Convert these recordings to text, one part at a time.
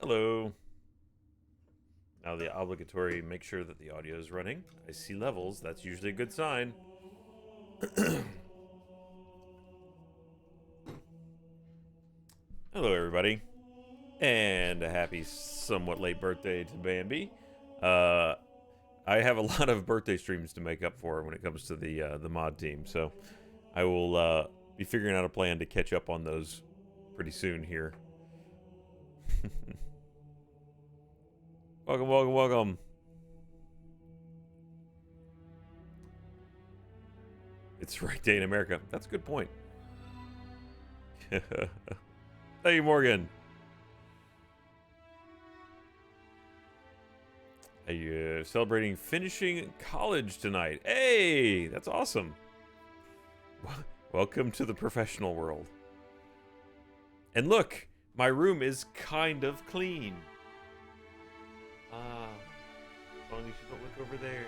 Hello. Now the obligatory make sure that the audio is running. I see levels. That's usually a good sign. Hello, everybody. And a happy, somewhat late birthday to Bambi. Uh, I have a lot of birthday streams to make up for when it comes to the mod team, so I will be figuring out a plan to catch up on those pretty soon here. Welcome, welcome, welcome. It's right day in America. That's a good point. Thank you, Morgan. Are you celebrating finishing college tonight? Hey, that's awesome. Welcome to the professional world. And look, my room is kind of clean. As long as you don't look over there.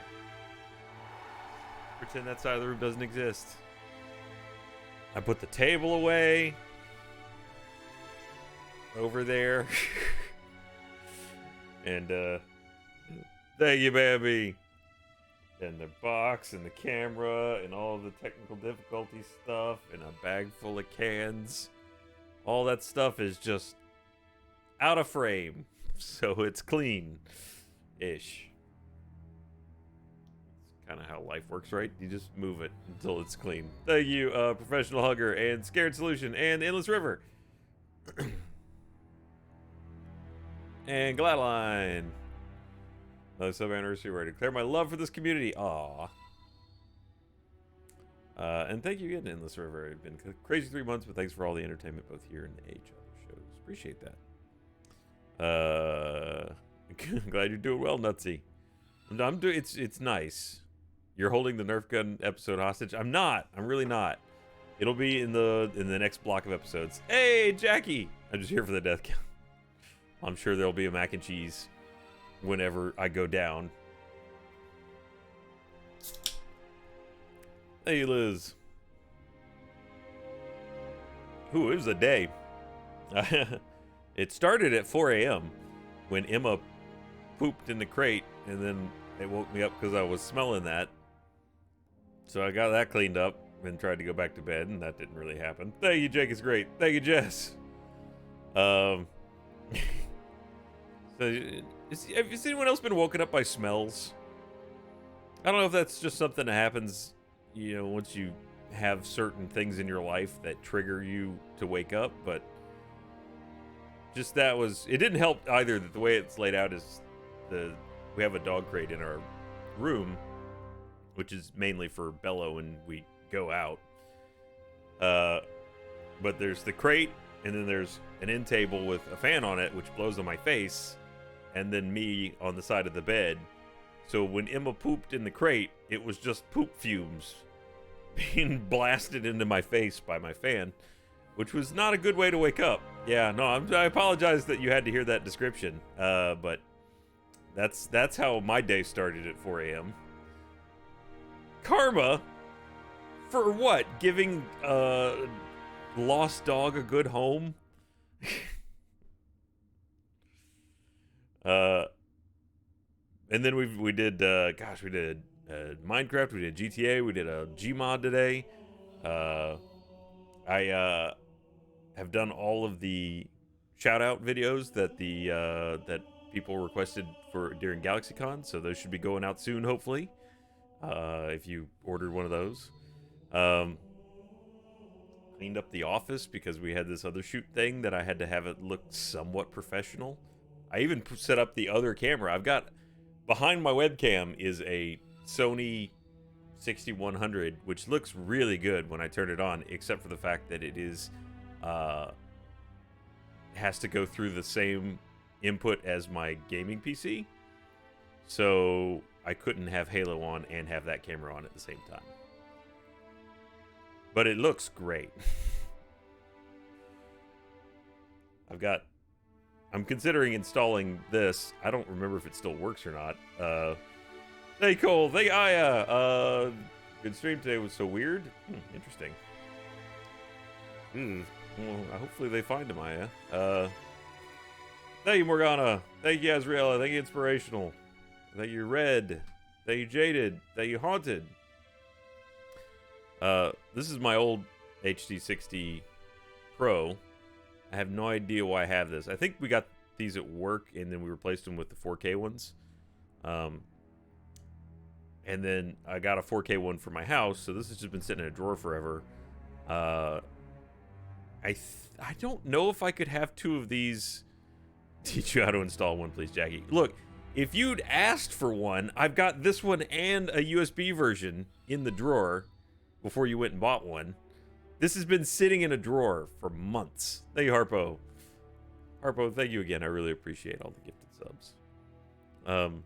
Pretend that side of the room doesn't exist. I put the table away. Over there. And, thank you, Bambi. And the box and the camera and all the technical difficulty stuff and a bag full of cans. All that stuff is just out of frame. So it's clean-ish. It's kind of how life works, right? You just move it until it's clean. Thank you, Professional Hugger and Scared Solution and Endless River. And Gladline. Another sub anniversary where I declare my love for this community. Aww. And thank you again, Endless River. It's been a crazy 3 months, but thanks for all the entertainment both here and the H shows. Appreciate that. Glad you're doing well, Nutsy. I'm doing. It's nice. You're holding the Nerf gun episode hostage. I'm not. I'm really not. It'll be in the next block of episodes. Hey, Jackie. I'm just here for the death count. I'm sure there'll be a mac and cheese whenever I go down. Hey, Liz. Ooh, it was a day. It started at 4 a.m. when Emma pooped in the crate, and then it woke me up because I was smelling that. So I got that cleaned up and tried to go back to bed, and that didn't really happen. Thank you, Jake. It's great. Thank you, Jess. So, has anyone else been woken up by smells? I don't know if that's just something that happens, you know, once you have certain things in your life that trigger you to wake up, but just that was, it didn't help either that the way it's laid out is we have a dog crate in our room, which is mainly for Bello when we go out. But there's the crate, and then there's an end table with a fan on it, which blows on my face, and then me on the side of the bed. So when Emma pooped in the crate, it was just poop fumes being blasted into my face by my fan, which was not a good way to wake up. Yeah, no, I apologize that you had to hear that description, but that's how my day started at 4 a.m. Karma? For what? Giving a lost dog a good home? And then we did Minecraft, we did GTA, we did a Gmod today. I have done all of the shout out videos that that people requested for during GalaxyCon, so those should be going out soon, hopefully. If you ordered one of those. Cleaned up the office because we had this other shoot thing that I had to have it look somewhat professional. I even set up the other camera. I've got behind my webcam is a Sony 6100, which looks really good when I turn it on, except for the fact that it is has to go through the same input as my gaming PC. So I couldn't have Halo on and have that camera on at the same time. But it looks great. I'm considering installing this. I don't remember if it still works or not. Hey Cole, hey Aya. Good stream today was so weird. Interesting. Well, hopefully they find him, Aya. Thank you, Morgana. Thank you, Azriela. Thank you, Inspirational. Thank you, Red. Thank you, Jaded. Thank you, Haunted. This is my old HD60 Pro. I have no idea why I have this. I think we got these at work, and then we replaced them with the 4K ones. And then I got a 4K one for my house, so this has just been sitting in a drawer forever. I don't know if I could have two of these. Teach you how to install one, please, Jackie. Look, if you'd asked for one, I've got this one and a USB version in the drawer before you went and bought one. This has been sitting in a drawer for months. Thank you, Harpo. Harpo, thank you again. I really appreciate all the gifted subs. And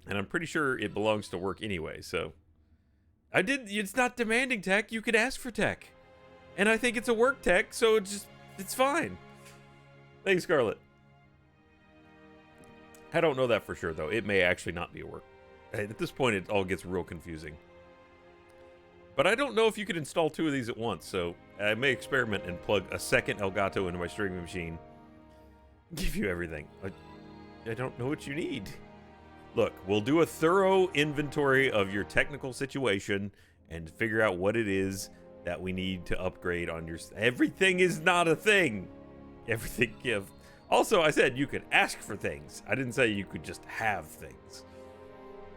I'm pretty sure it belongs to work anyway, so it's not demanding tech. You could ask for tech. And I think it's a work tech, so it's fine. Thanks, Scarlett. I don't know that for sure, though. It may actually not be a work. At this point, it all gets real confusing. But I don't know if you could install two of these at once, so I may experiment and plug a second Elgato into my streaming machine. Give you everything. I don't know what you need. Look, we'll do a thorough inventory of your technical situation and figure out what it is that we need to upgrade on your... Everything is not a thing. Everything give. Also, I said you could ask for things. I didn't say you could just have things.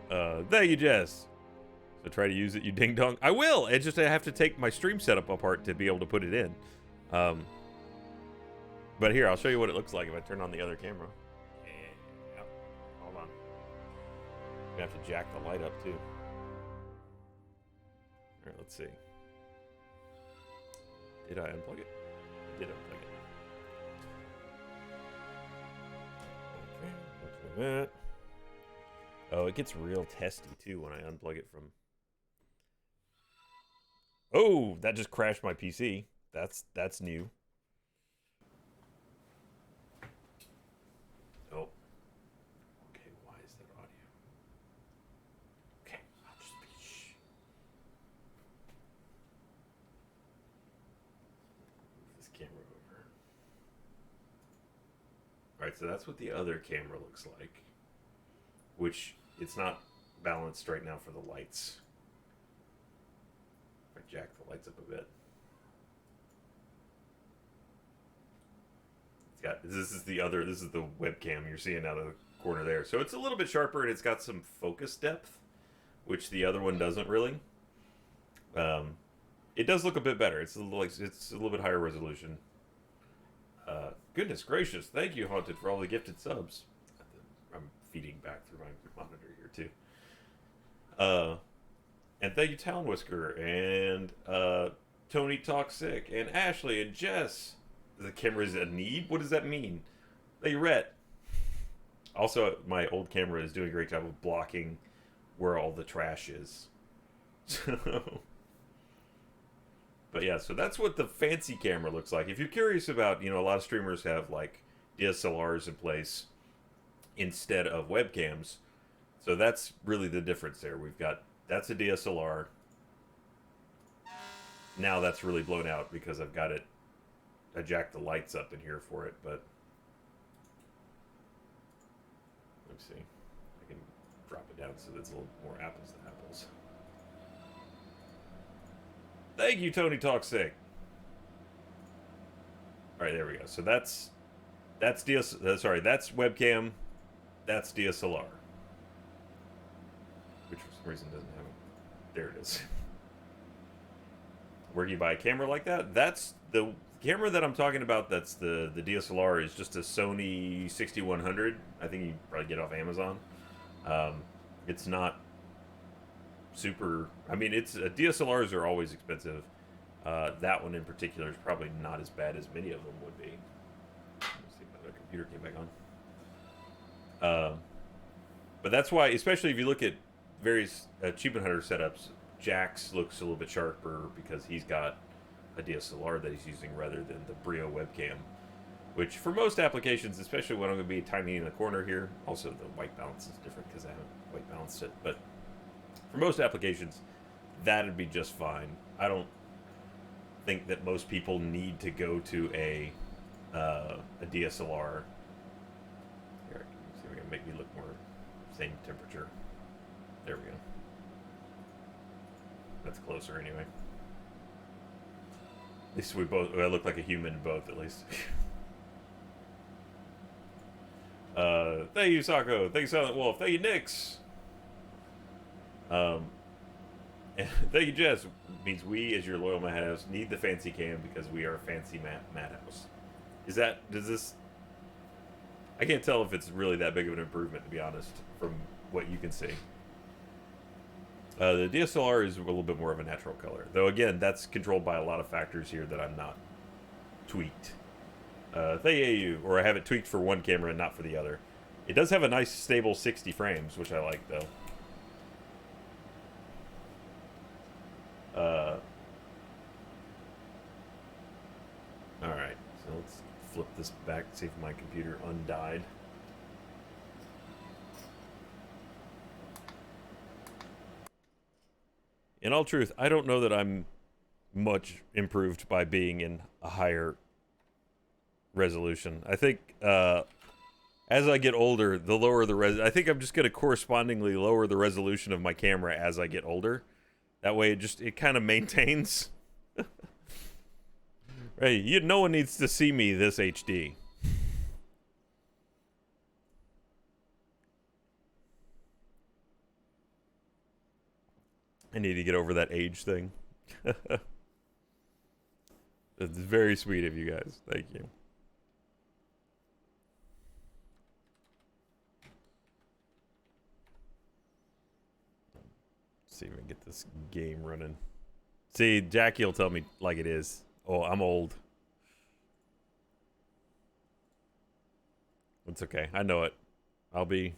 Thank you, Jess. So try to use it, you ding dong. I will. It's just I have to take my stream setup apart to be able to put it in. But here, I'll show you what it looks like if I turn on the other camera. Yeah. Hold on. I'm gonna have to jack the light up too. All right, let's see. Did I unplug it? I did unplug it. Okay, let's do that. Oh, it gets real testy too when I unplug it from... Oh, that just crashed my PC. That's new. Oh. Okay, why is there audio? Okay, I'll just be shh. Move this camera over. Alright, so that's what the other camera looks like. Which, it's not balanced right now for the lights. If I jack the lights up a bit. This is the webcam you're seeing out of the corner there. So it's a little bit sharper and it's got some focus depth, which the other one doesn't really. It does look a bit better. It's a little bit higher resolution. Goodness gracious, thank you, Haunted, for all the gifted subs. I'm feeding back through my monitor here too. And thank you, Town Whisker, and Tony Talks Sick, and Ashley, and Jess. The camera is a need? What does that mean? Thank you, Rhett. Also, my old camera is doing a great job of blocking where all the trash is. But yeah, so that's what the fancy camera looks like. If you're curious about, a lot of streamers have like DSLRs in place instead of webcams. So that's really the difference there. That's a DSLR. Now that's really blown out because I jacked the lights up in here for it, but let's see. I can drop it down so that's a little more apples to apples. Thank you, Tony Talk Sick. All right, there we go. So that's that's webcam. That's DSLR. Which for some reason doesn't have it. There it is. Where do you buy a camera like that? That's the camera that I'm talking about. That's the DSLR is just a Sony 6100. I think you probably get it off Amazon. It's not super. I mean, DSLRs are always expensive. That one in particular is probably not as bad as many of them would be. Let's see if my computer came back on. But that's why, especially if you look at various Achievement Hunter setups, Jax looks a little bit sharper because he's got a DSLR that he's using rather than the Brio webcam, which for most applications, especially when I'm going to be tiny in the corner here, also the white balance is different because I haven't white balanced it, but for most applications, that'd be just fine. I don't think that most people need to go to a DSLR make me look more same temperature. There we go. That's closer anyway. At least we both, I look like a human both, at least. Thank you, Sako. Thank you, Silent Wolf. Thank you, Nix. And thank you, Jess. Means we, as your loyal Madhouse, need the fancy cam because we are a fancy Madhouse. Does this... I can't tell if it's really that big of an improvement, to be honest, from what you can see. The DSLR is a little bit more of a natural color. Though, again, that's controlled by a lot of factors here that I'm not tweaked. Thank you, or I have it tweaked for one camera and not for the other. It does have a nice, stable 60 frames, which I like, though. Alright, so let's flip this back, see if my computer undied. In all truth, I don't know that I'm much improved by being in a higher resolution. I think as I get older, the lower the I think I'm just going to correspondingly lower the resolution of my camera as I get older. That way it kind of maintains. Right, no one needs to see me this HD. I need to get over that age thing. It's very sweet of you guys. Thank you. Let's see if we can get this game running. See, Jackie will tell me like it is. Oh, I'm old. It's okay. I know it. I'll be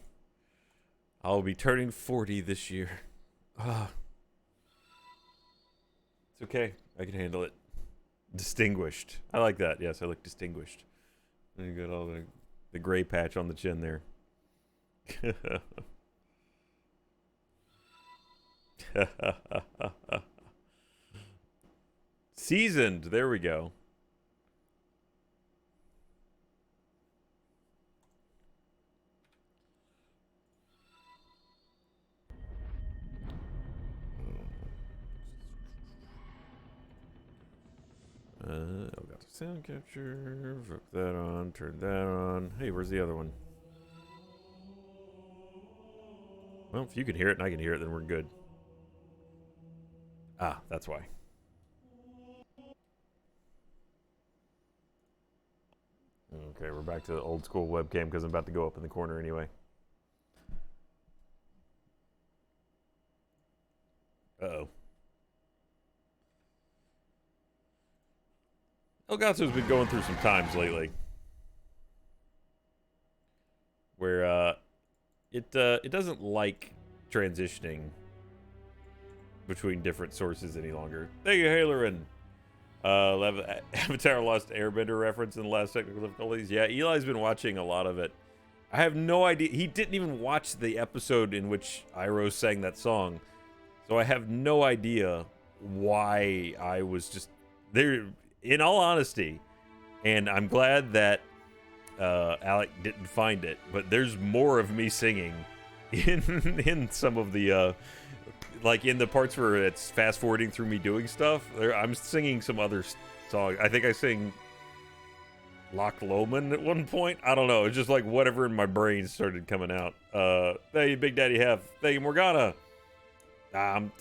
turning 40 this year. Ah. It's okay. I can handle it. Distinguished. I like that. Yes, I look distinguished. And you got all the gray patch on the chin there. Seasoned. There we go. Got the sound capture. Hook that on. Turn that on. Hey, where's the other one? Well, if you can hear it and I can hear it, then we're good. Ah, that's why. Okay, we're back to the old school webcam because I'm about to go up in the corner anyway. Uh-oh. Elgato's been going through some times lately where it doesn't like transitioning between different sources any longer. Thank you, Halerin. Avatar Lost Airbender reference in the last technical difficulties. Yeah, Eli's been watching a lot of it. I have no idea. He didn't even watch the episode in which Iroh sang that song. So I have no idea why I was just there, in all honesty. And I'm glad that Alec didn't find it. But there's more of me singing in some of the... like in the parts where it's fast forwarding through me doing stuff, I'm singing some other song. I think I sing Loch Lomond at one point. I don't know. It's just like whatever in my brain started coming out. Thank you, Big Daddy Hef. Thank you, Morgana. I'm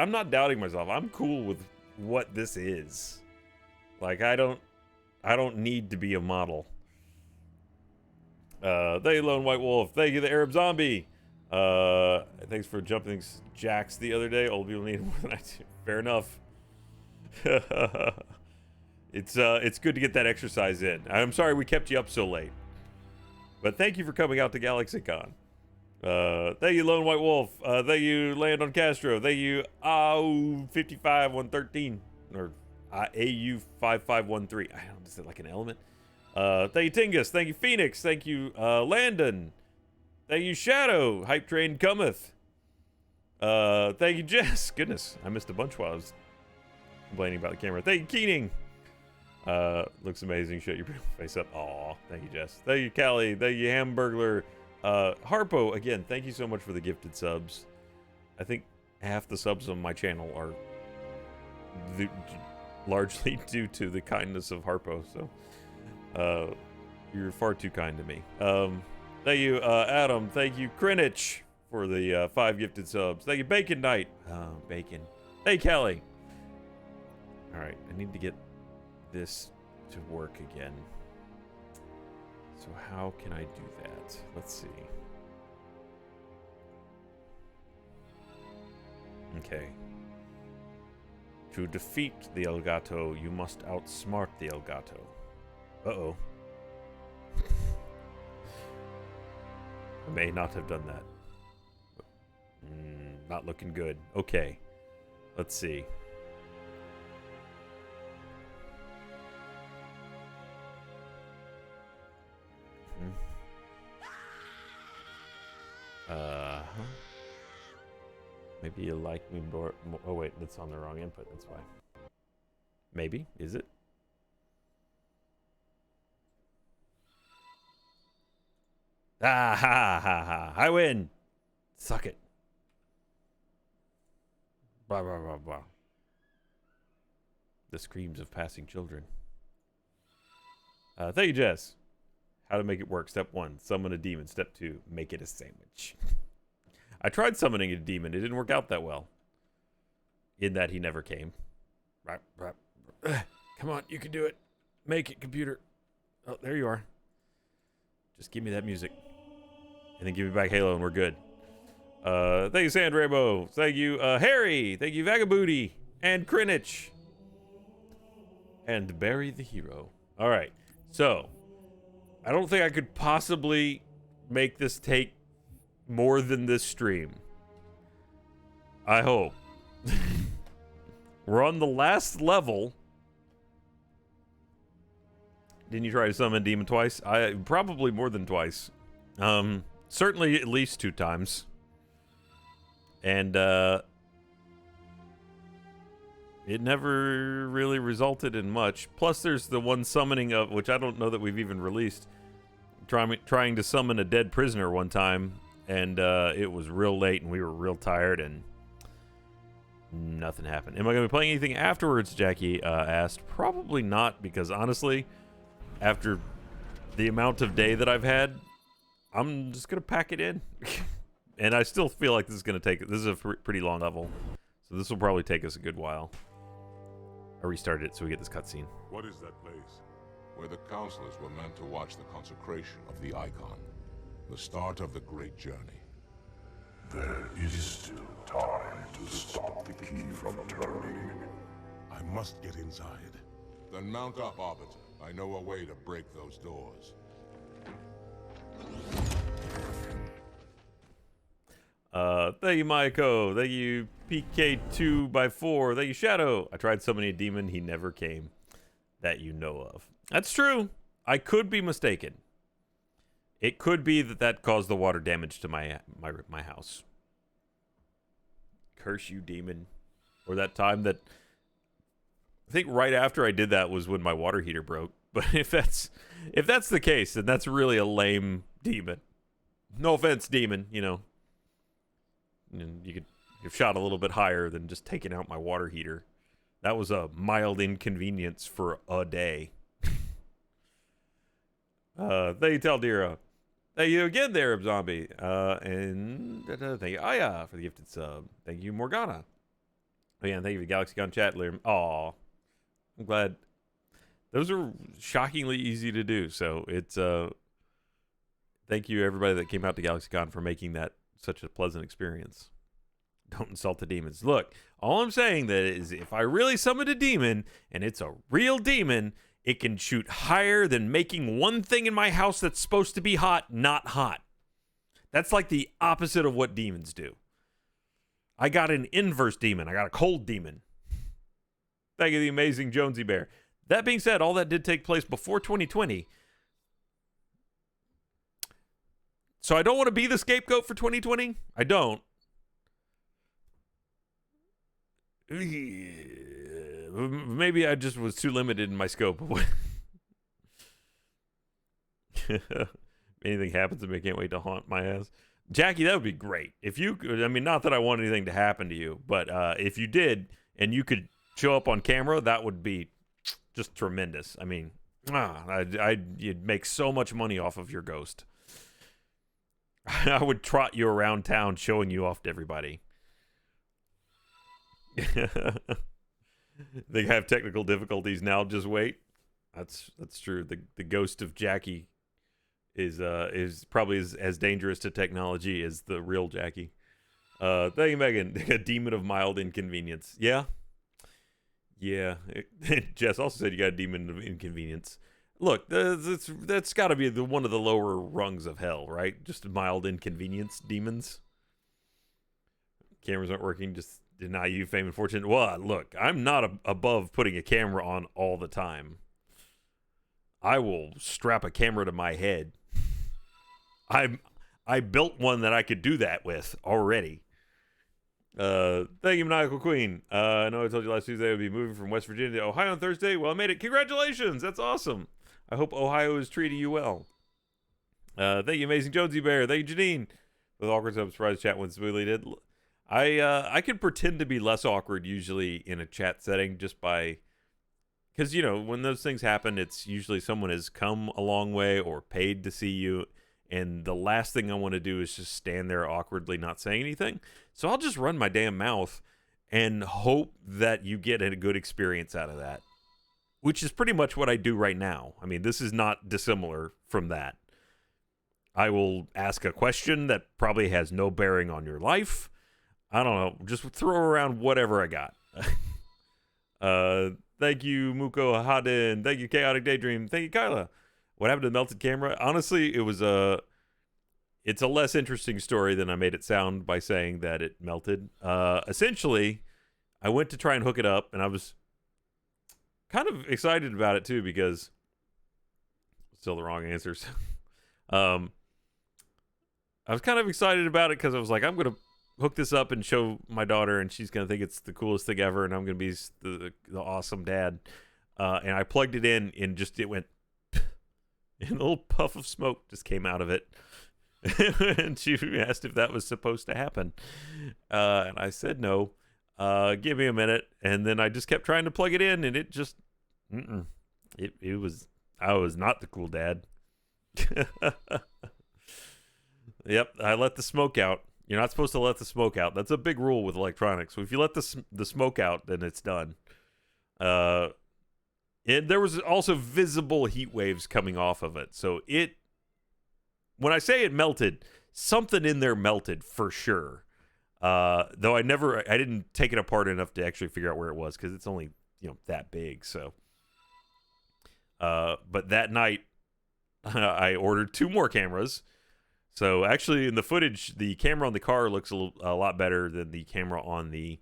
not doubting myself. I'm cool with what this is. Like I don't need to be a model. Thank you, Lone White Wolf. Thank you, the Arab Zombie. Thanks for jumping jacks the other day. Old people need more than I do. Fair enough. It's good to get that exercise in. I'm sorry we kept you up so late, but thank you for coming out to GalaxyCon. Thank you, Lone White Wolf. Thank you, Landon Castro. Thank you, AU55113 or AU5513. I don't know, is it like an element? Thank you, Tingus. Thank you, Phoenix. Thank you, Landon. Thank you, Shadow. Hype Train cometh. Thank you, Jess. Goodness, I missed a bunch while I was complaining about the camera. Thank you, Keening. Looks amazing. Shut your face up. Aw, thank you, Jess. Thank you, Callie. Thank you, Hamburglar. Harpo, again, thank you so much for the gifted subs. I think half the subs on my channel are largely due to the kindness of Harpo, so you're far too kind to me. Thank you, Adam. Thank you, Krinich, for the 5 gifted subs. Thank you, Bacon Knight. Bacon. Hey, Kelly. All right, I need to get this to work again. So how can I do that? Let's see. Okay. To defeat the Elgato, you must outsmart the Elgato. Uh-oh. I may not have done that. Not looking good. Okay. Let's see. Maybe you like me more. Oh wait, that's on the wrong input. That's why. Maybe. Is it? Ah ha ha ha! I win. Suck it. Blah blah blah blah. The screams of passing children. Thank you, Jess. How to make it work. Step 1, summon a demon. Step 2, make it a sandwich. I tried summoning a demon. It didn't work out that well. In that he never came. Come on, you can do it. Make it, computer. Oh, there you are. Just give me that music. And then give me back Halo and we're good. Thank you, Sand Rainbow. Thank you, Harry. Thank you, Vagabooty. And Krinich. And Barry the Hero. All right. So, I don't think I could possibly make this take more than this stream. I hope. We're on the last level. Didn't you try to summon a demon twice? Probably more than twice. Certainly at least 2 times. And it never really resulted in much. Plus there's the one summoning of, which I don't know that we've even released, trying to summon a dead prisoner one time, and it was real late and we were real tired and nothing happened. Am I going to be playing anything afterwards, Jackie asked. Probably not, because honestly, after the amount of day that I've had, I'm just going to pack it in. And I still feel like this is going to take, this is a pretty long level, so this will probably take us a good while. I restarted it so we get this cutscene. What is that place? Where the counselors were meant to watch the consecration of the icon. The start of the great journey. There is still time to stop the key from turning. I must get inside. Then mount up, Arbiter. I know a way to break those doors. Thank you, Maiko. Thank you, PK2x4. Thank you, Shadow. I tried summoning a demon. He never came. That you know of. That's true. I could be mistaken. It could be that caused the water damage to my house. Curse you, demon. Or that time that... I think right after I did that was when my water heater broke. But if that's the case, then that's really a lame demon. No offense, demon, you know. And you could have shot a little bit higher than just taking out my water heater. That was a mild inconvenience for a day. Thank you, Taldira. Thank you again there, Zombie. And thank you, Aya, for the gifted sub. Thank you, Morgana. Oh, yeah, and thank you for the GalaxyCon chat. Aw. I'm glad. Those are shockingly easy to do. So it's thank you everybody that came out to GalaxyCon for making that such a pleasant experience. Don't insult the demons. Look, all I'm saying that is if I really summoned a demon and it's a real demon, it can shoot higher than making one thing in my house that's supposed to be hot not hot. That's like the opposite of what demons do. I got an inverse demon. I got a cold demon. Thank you, the amazing Jonesy Bear. That being said, all that did take place before 2020. So I don't want to be the scapegoat for 2020. I don't. Maybe I just was too limited in my scope. Anything happens to me, I can't wait to haunt my ass. Jackie, that would be great. If you could, I mean, not that I want anything to happen to you, but if you did and you could show up on camera, that would be just tremendous. I mean, you'd make so much money off of your ghost. I would trot you around town showing you off to everybody. They have technical difficulties now. Just wait. That's true. The ghost of Jackie is probably as dangerous to technology as the real Jackie. Thank you, Megan. A demon of mild inconvenience. Yeah. Jess also said you got a demon of inconvenience. Look, that's got to be one of the lower rungs of hell, right? Just mild inconvenience demons. Cameras aren't working. Just deny you fame and fortune. Well, look, I'm not above putting a camera on all the time. I will strap a camera to my head. I built one that I could do that with already. Thank you, Maniacal Queen. I know I told you last Tuesday I would be moving from West Virginia to Ohio on Thursday. Well, I made it. Congratulations. That's awesome. I hope Ohio is treating you well. Thank you, Amazing Jonesy Bear. Thank you, Janine. With awkward, I'm surprised chat went smoothly. Did I can pretend to be less awkward usually in a chat setting just by, because when those things happen, it's usually someone has come a long way or paid to see you, and the last thing I want to do is just stand there awkwardly not saying anything. So I'll just run my damn mouth and hope that you get a good experience out of that, which is pretty much what I do right now. I mean, this is not dissimilar from that. I will ask a question that probably has no bearing on your life. I don't know. Just throw around whatever I got. Thank you, Muko Hadin. Thank you, Chaotic Daydream. Thank you, Kyla. What happened to the melted camera? Honestly, it's a less interesting story than I made it sound by saying that it melted. Essentially, I went to try and hook it up, and I was kind of excited about it too, because still the wrong answers. I was kind of excited about it because I was like, I'm going to hook this up and show my daughter, and she's going to think it's the coolest thing ever, and I'm going to be the awesome dad. And I plugged it in, and it went, and a little puff of smoke just came out of it. And she asked if that was supposed to happen. And I said no. Give me a minute. And then I just kept trying to plug it in, and it just, I was not the cool dad. Yep, I let the smoke out. You're not supposed to let the smoke out. That's a big rule with electronics. So if you let the smoke out, then it's done. There was also visible heat waves coming off of it. So when I say it melted, something in there melted for sure. Though I didn't take it apart enough to actually figure out where it was, because it's only, that big. So, but that night I ordered 2 more cameras. So actually in the footage, the camera on the car looks a lot better than the camera on the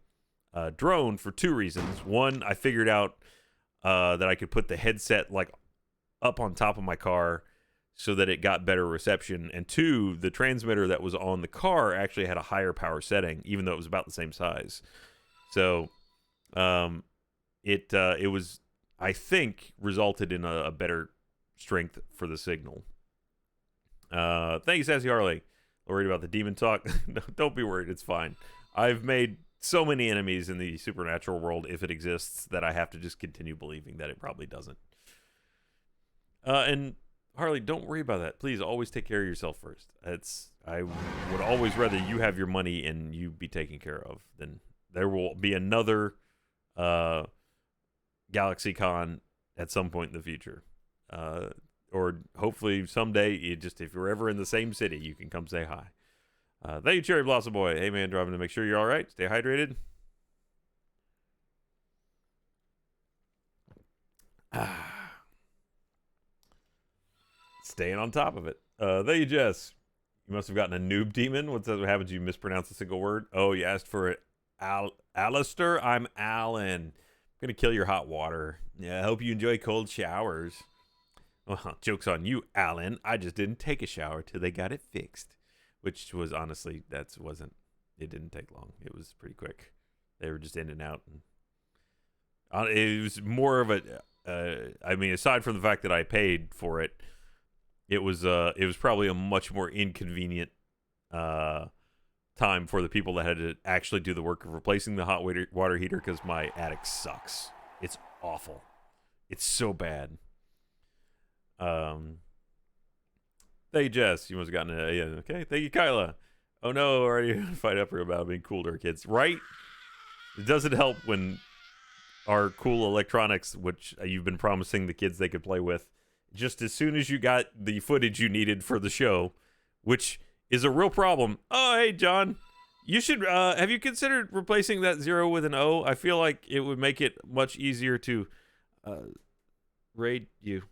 drone for 2 reasons. One, I figured out that I could put the headset like up on top of my car so that it got better reception. And 2, the transmitter that was on the car actually had a higher power setting, even though it was about the same size. So it was, I think, resulted in a better strength for the signal. Thank you, Sassy Harley. Worried about the demon talk? No, don't be worried. It's fine. I've made so many enemies in the supernatural world, if it exists, that I have to just continue believing that it probably doesn't. And Harley, don't worry about that. Please always take care of yourself first. I would always rather you have your money and you be taken care of than there will be another GalaxyCon at some point in the future. Or hopefully someday, if you're ever in the same city, you can come say hi. Thank you, Cherry Blossom Boy. Hey, man, driving to make sure you're all right. Stay hydrated. Staying on top of it. Thank you, Jess. You must have gotten a noob demon. What happens? You mispronounce a single word? Oh, you asked for it. Alistair? I'm Alan. I'm going to kill your hot water. Yeah, I hope you enjoy cold showers. Well, joke's on you, Alan. I just didn't take a shower till they got it fixed. Which was honestly, it didn't take long. It was pretty quick. They were just in and out. It was more of aside from the fact that I paid for it, it was probably a much more inconvenient time for the people that had to actually do the work of replacing the hot water heater, because my attic sucks. It's awful. It's so bad. Thank you, Jess. You must have gotten it. Yeah, okay. Thank you, Kyla. Oh no, already fight up about being cool to our kids, right? It doesn't help when our cool electronics, which you've been promising the kids they could play with, just as soon as you got the footage you needed for the show, which is a real problem. Oh, hey, John. You should, have you considered replacing that 0 with an O? I feel like it would make it much easier to raid you.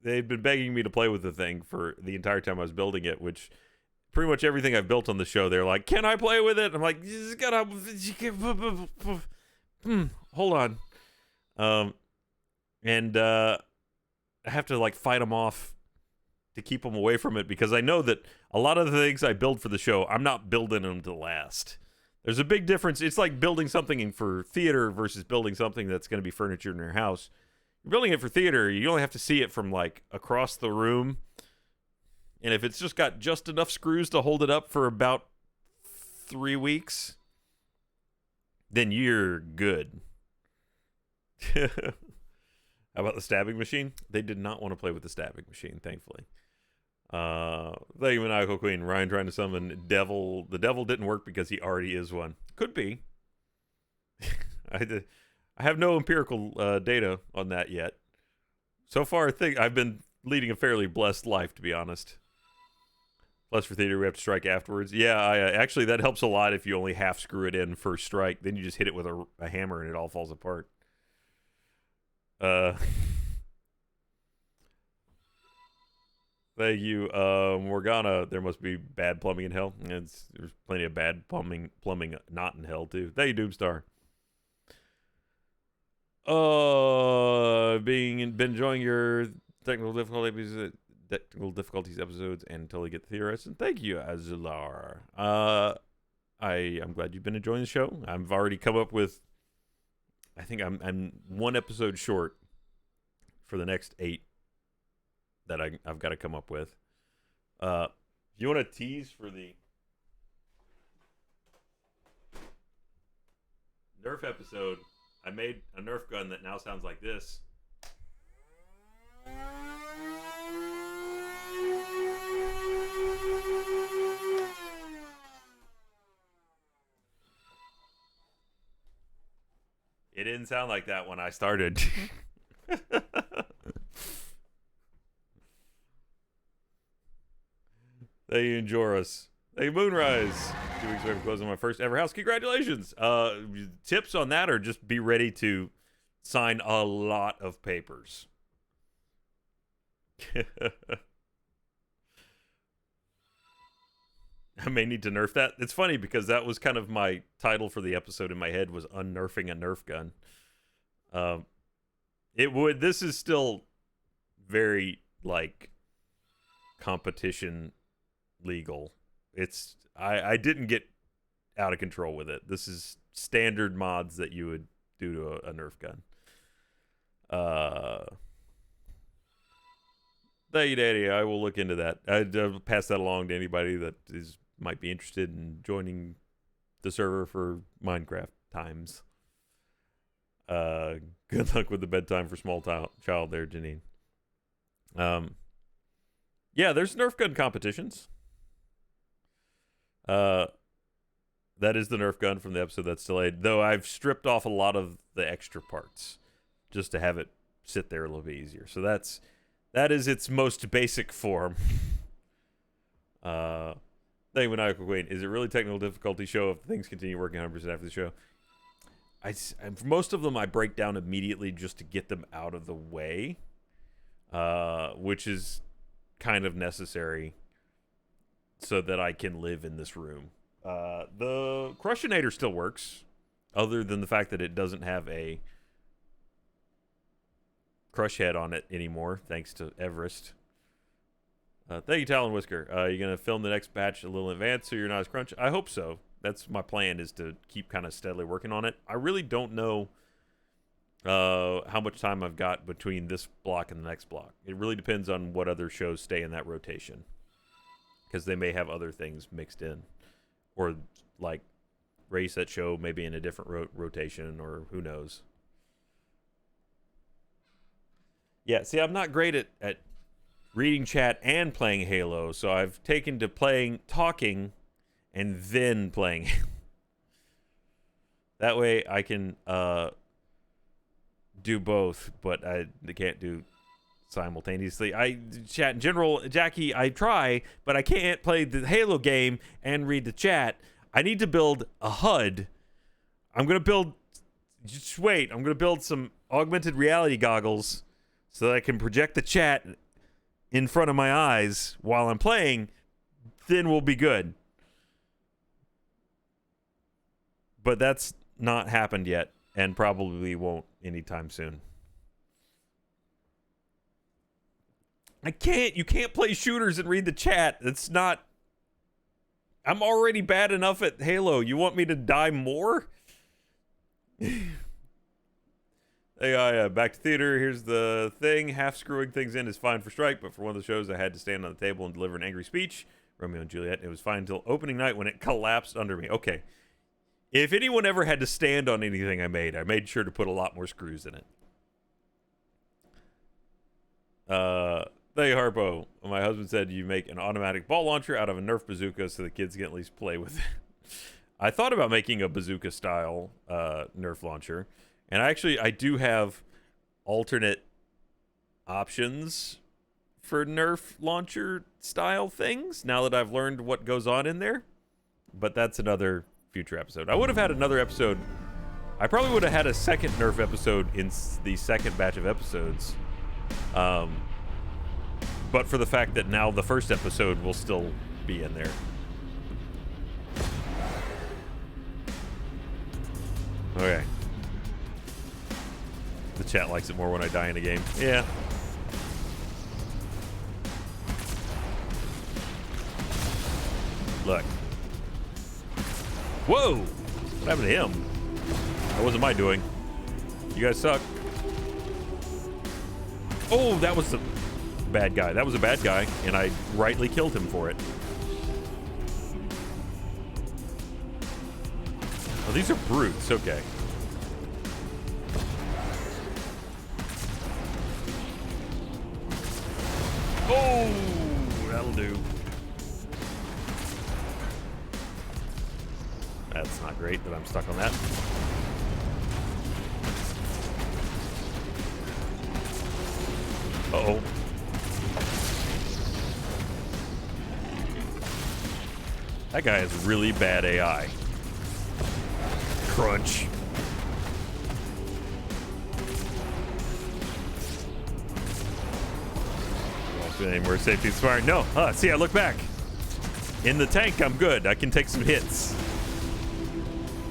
They've been begging me to play with the thing for the entire time I was building it, which pretty much everything I've built on the show, they're like, can I play with it? I'm like, hold on. And I have to like fight them off to keep them away from it, because I know that a lot of the things I build for the show, I'm not building them to last. There's a big difference. It's like building something for theater versus building something that's going to be furniture in your house. You're building it for theater, you only have to see it from like across the room. And if it's just got just enough screws to hold it up for about 3 weeks, then you're good. How about the stabbing machine? They did not want to play with the stabbing machine, thankfully. Thank you, Maniacal Queen. Ryan trying to summon devil. The devil didn't work because he already is one. Could be. I have no empirical data on that yet. So far, I think I've been leading a fairly blessed life, to be honest. Plus, for theater, we have to strike afterwards. Yeah, actually, that helps a lot if you only half screw it in first strike. Then you just hit it with a hammer and it all falls apart. Thank you, Morgana. There must be bad plumbing in hell. There's plenty of bad plumbing not in hell too. Thank you, Doomstar. Been enjoying your technical difficulties episodes and totally get the theorists. And thank you, Azular. I'm glad you've been enjoying the show. I've already come up with, I think I'm 1 episode short for the next 8 that I've got to come up with. If you want to tease for the Nerf episode, I made a Nerf gun that now sounds like this. It didn't sound like that when I started. They enjoy us. Hey, Moonrise. 2 weeks away from closing my first ever house. Congratulations. Tips on that are just be ready to sign a lot of papers. I may need to nerf that. It's funny because that was kind of my title for the episode in my head, was unnerfing a Nerf gun. This is still very like competition legal. I didn't get out of control with it. This is standard mods that you would do to a Nerf gun. Thank you, Daddy. I will look into that. I'd pass that along to anybody that might be interested in joining the server for Minecraft times. Good luck with the bedtime for small child there, Janine. Yeah, there's Nerf gun competitions. That is the Nerf gun from the episode that's delayed, though I've stripped off a lot of the extra parts just to have it sit there a little bit easier. So that is its most basic form. Thank you, Maniacal Queen. Is it really technical difficulty show if things continue working 100% after the show? For most of them, I break down immediately just to get them out of the way, which is kind of necessary so that I can live in this room. The Crushinator still works, other than the fact that it doesn't have a crush head on it anymore, thanks to Everest. Thank you, Talon Whisker. You going to film the next batch a little in advance so you're not as crunch? I hope so. That's my plan, is to keep kind of steadily working on it. I really don't know how much time I've got between this block and the next block. It really depends on what other shows stay in that rotation, because they may have other things mixed in, or like race that show maybe in a different rotation, or who knows. Yeah, see, I'm not great at reading chat and playing Halo, so I've taken to talking and then playing. That way I can do both, but I can't do simultaneously. I chat in general, Jackie, I try, but I can't play the Halo game and read the chat. I need to build a HUD. I'm going to build, just wait, I'm going to build some augmented reality goggles so that I can project the chat in front of my eyes while I'm playing. Then we'll be good. But that's not happened yet, and probably won't anytime soon. You can't play shooters and read the chat. It's not, I'm already bad enough at Halo. You want me to die more? Hey, back to theater. Here's the thing. Half screwing things in is fine for Strike, but for one of the shows I had to stand on the table and deliver an angry speech. Romeo and Juliet. It was fine until opening night when it collapsed under me. Okay. If anyone ever had to stand on anything I made sure to put a lot more screws in it. Hey, Harpo. My husband said you make an automatic ball launcher out of a Nerf bazooka so the kids can at least play with it. I thought about making a bazooka-style Nerf launcher. And I do have alternate options for Nerf launcher-style things now that I've learned what goes on in there. But that's another future episode. I would have had another episode. I probably would have had a second Nerf episode in the second batch of episodes. But for the fact that now the first episode will still be in there. Okay. The chat likes it more when I die in a game. Yeah. Look. Whoa! What happened to him? That wasn't my doing. You guys suck. Oh, that was the bad guy. That was a bad guy, and I rightly killed him for it. Oh, these are brutes. Okay. Oh, that'll do. That's not great that I'm stuck on that. Uh-oh. That guy has really bad AI. Crunch. Anymore safety expired. No. See, I look back. In the tank, I'm good. I can take some hits.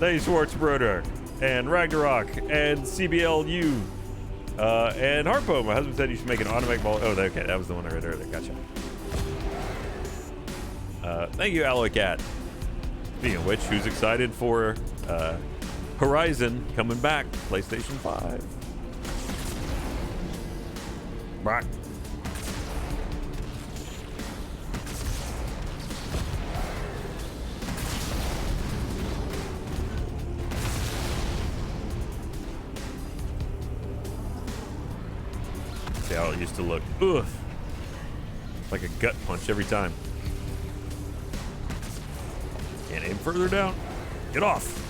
Hey, Schwartzbroder, and Ragnarok, and CBLU, and Harpo. My husband said you should make an automatic ball. Oh, okay. That was the one I read earlier. Gotcha. Thank you, Alloy Cat. Speaking of which, who's excited for Horizon coming back? PlayStation 5. Right. See how it used to look. Ugh. Like a gut punch every time. Can't aim further down. Get off.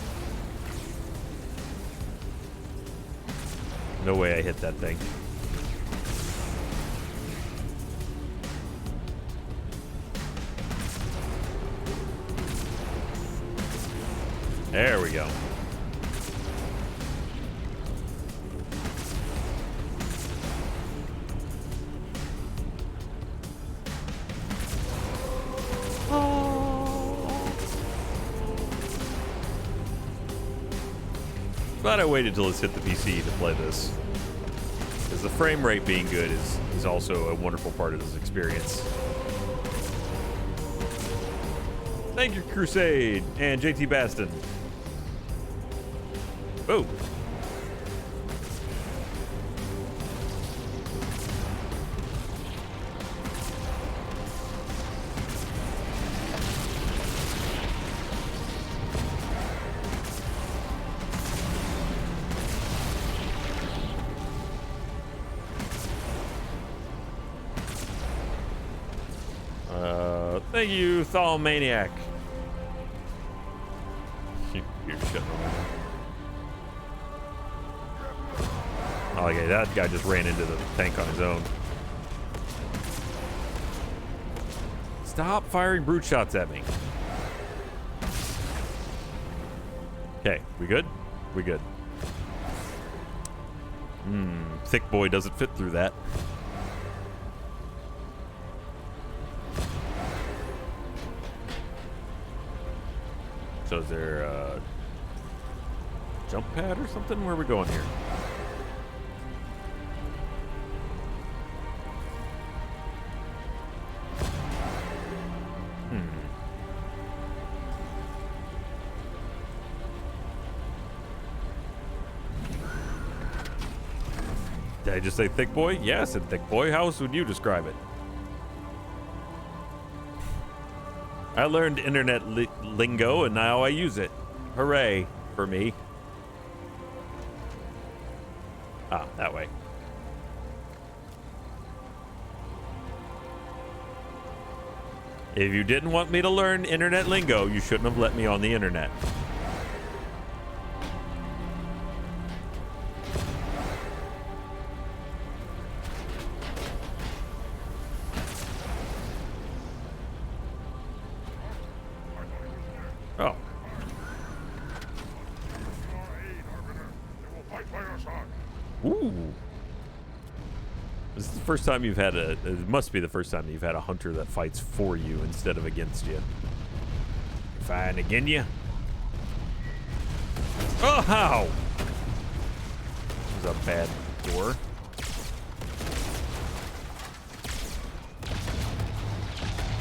No way I hit that thing. There we go. Glad I waited till it's hit the PC to play this, because the frame rate being good is also a wonderful part of this experience. Thank you, Crusade and JT Baston. Boom. Thank you, Thal Maniac. You're shutting off. Oh, okay, that guy just ran into the tank on his own. Stop firing brute shots at me. Okay, we good? We good. Thick boy doesn't fit through that. So is there a jump pad or something? Where are we going here? Did I just say thick boy? Yeah, I said thick boy. How else would you describe it? I learned internet lingo and now I use it. Hooray for me. Ah, that way. If you didn't want me to learn internet lingo, you shouldn't have let me on the internet. Oh. Ooh. This is the first time you've had it must be the first time you've had a hunter that fights for you instead of against you. Fine again you. Oh, how? This is a bad door.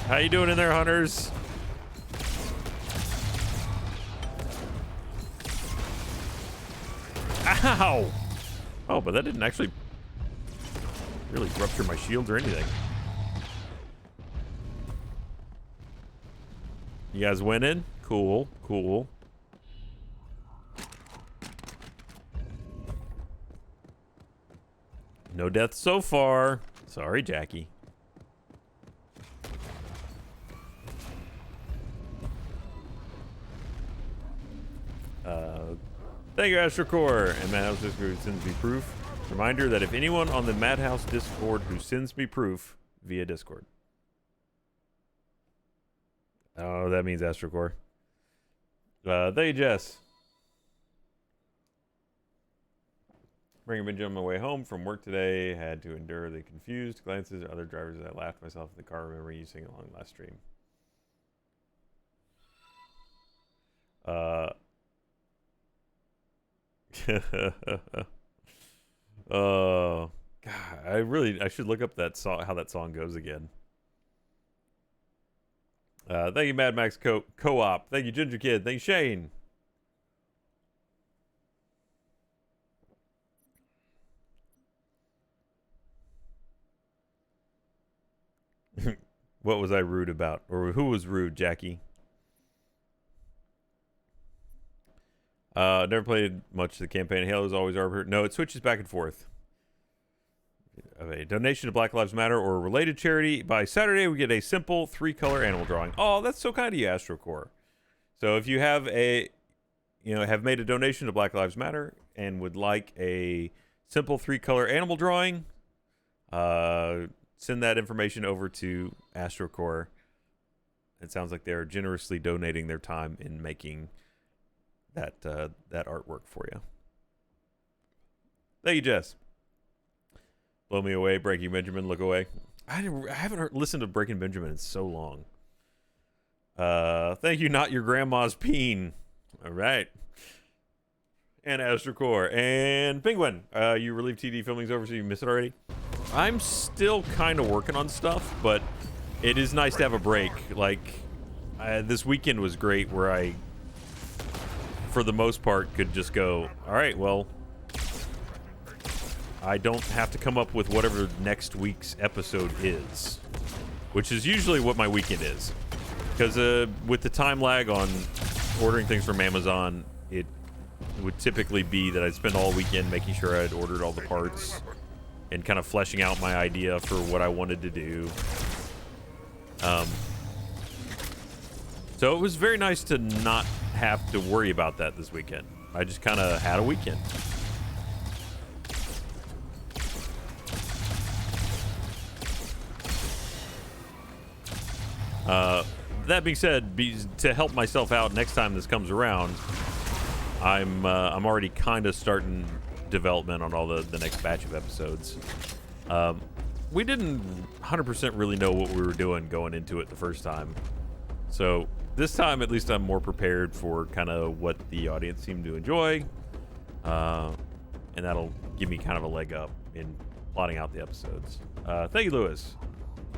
How you doing in there, hunters? Ow! Oh, but that didn't actually really rupture my shields or anything. You guys winning? Cool, cool. No deaths so far. Sorry, Jackie. Thank you, AstroCore and Madhouse Discord who sends me proof. Reminder that if anyone on the Madhouse Discord who sends me proof via Discord. Oh, that means AstroCore. Thank you, Jess. Bringing Benji on my way home from work today. Had to endure the confused glances of other drivers as I laughed myself in the car, remembering you singing along last stream. Oh, God, I should look up that song, how that song goes again. Thank you, Mad Max Co-op. Thank you, Ginger Kid. Thank you, Shane. What was I rude about? Or who was rude, Jackie? Never played much of the campaign. Halo is always Arbiter. No, it switches back and forth. A donation to Black Lives Matter or a related charity. By Saturday, we get a simple 3-color animal drawing. Oh, that's so kind of you, AstroCore. So if you have have made a donation to Black Lives Matter and would like a simple 3-color animal drawing, send that information over to AstroCore. It sounds like they're generously donating their time in making that artwork for you. Thank you, Jess. Blow Me Away, Breaking Benjamin, Look Away. I haven't listened to Breaking Benjamin in so long. Thank you, Not Your Grandma's Peen. All right. And AstroCore. And Penguin. You relieved TD filming's over, so you missed it already? I'm still kind of working on stuff, but it is nice to have a break. Like, this weekend was great where I, for the most part, could just go, all right, well, I don't have to come up with whatever next week's episode is, which is usually what my weekend is. Because with the time lag on ordering things from Amazon, it would typically be that I'd spend all weekend making sure I'd ordered all the parts and kind of fleshing out my idea for what I wanted to do. So it was very nice to not have to worry about that this weekend. I just kind of had a weekend. That being said, to help myself out next time this comes around, I'm already kind of starting development on all the next batch of episodes. We didn't 100% really know what we were doing going into it the first time, so this time at least I'm more prepared for kind of what the audience seemed to enjoy, and that'll give me kind of a leg up in plotting out the episodes. Thank you, Lewis.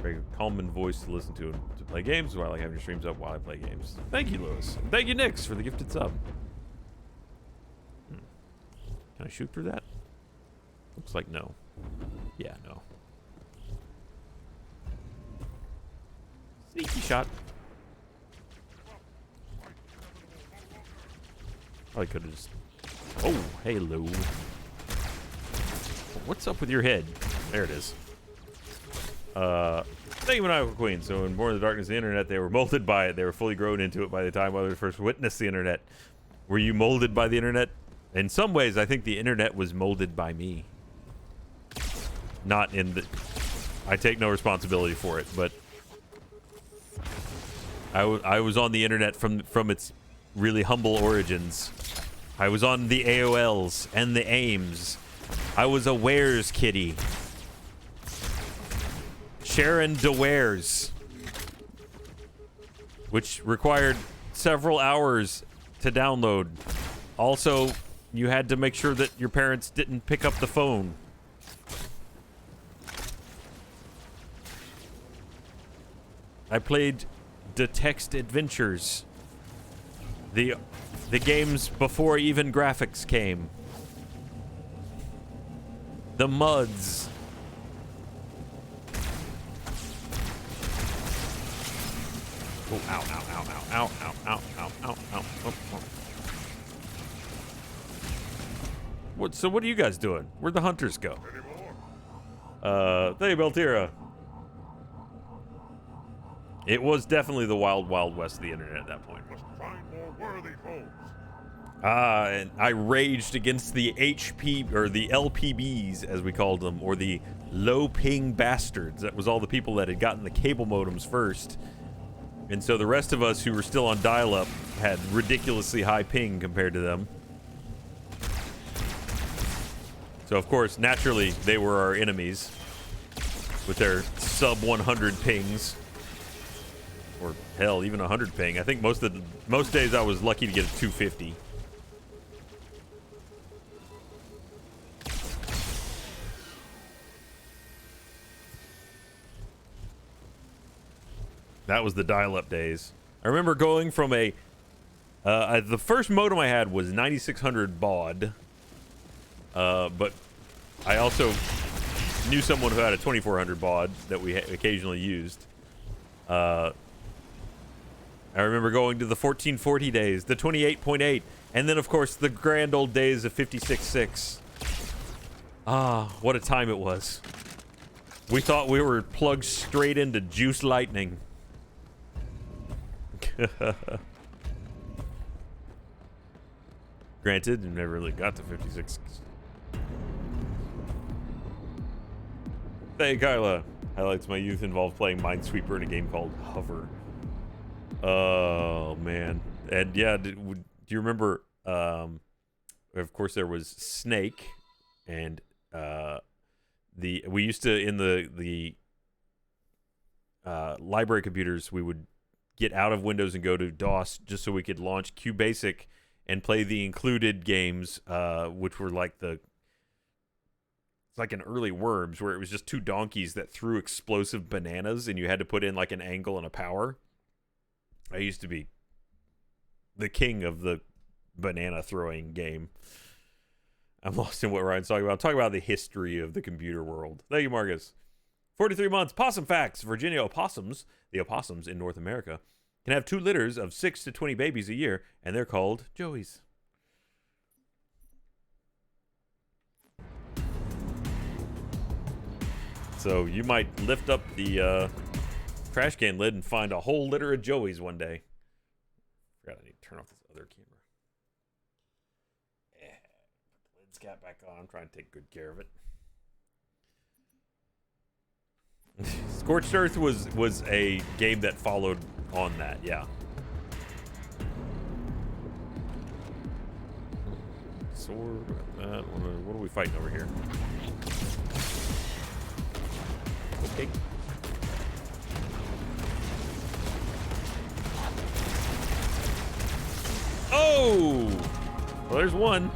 Very calming voice to listen to play games, while I like having your streams up while I play games. Thank you, Lewis. And thank you, Nix, for the gifted sub. Can I shoot through that? Looks like no. Yeah, no. Sneaky shot. Probably could have just... Oh, hey, Lou. What's up with your head? There it is. Thank you, Maniacal Queen. So in Born in the Darkness of the Internet, they were molded by it. They were fully grown into it by the time others first witnessed the Internet. Were you molded by the Internet? In some ways, I think the Internet was molded by me. Not in the... I take no responsibility for it, but... I was on the Internet from its really humble origins. I was on the AOLs and the AIMS. I was a Where's kitty. Sharon DeWares, which required several hours to download. Also, you had to make sure that your parents didn't pick up the phone. I played The Text Adventures, the games before even graphics came. The Muds. Oh, ow, ow, ow, ow, ow, ow, ow, ow, ow, ow, ow. So what are you guys doing? Where'd the hunters go? Thank you, Beltira. It was definitely the wild, wild west of the internet at that point. And I raged against the HP, or the LPBs, as we called them, or the low ping bastards. That was all the people that had gotten the cable modems first. And so the rest of us who were still on dial-up had ridiculously high ping compared to them. So, of course, naturally, they were our enemies with their sub 100 pings. Or, hell, even 100 ping. I think most days I was lucky to get a 250. That was the dial-up days. I remember going from the first modem I had was 9600 baud. But I also knew someone who had a 2400 baud that we occasionally used. I remember going to the 1440 days, the 28.8, and then, of course, the grand old days of 56.6. Ah, what a time it was. We thought we were plugged straight into Juice Lightning. Granted, I never really got to 56. Hey, Kyla. Highlights my youth involved playing Minesweeper in a game called Hover. Oh, man. And yeah, do you remember, of course, there was Snake, and we used to, in the library computers, we would get out of Windows and go to DOS just so we could launch QBasic and play the included games, which were like it's like an early Worms, where it was just two donkeys that threw explosive bananas and you had to put in like an angle and a power. I used to be the king of the banana throwing game. I'm lost in what Ryan's talking about. I'm talking about the history of the computer world. Thank you, Marcus. 43 months. Possum facts. Virginia opossums, the opossums in North America, can have 2 litters of 6 to 20 babies a year, and they're called joeys. So you might lift up the trash can lid and find a whole litter of joeys one day. Forgot I need to turn off this other camera. Yeah, put the lid's cap back on. I'm trying to take good care of it. Scorched Earth was a game that followed on that, yeah. Sword. What are we fighting over here? Okay. Oh! Well, there's one.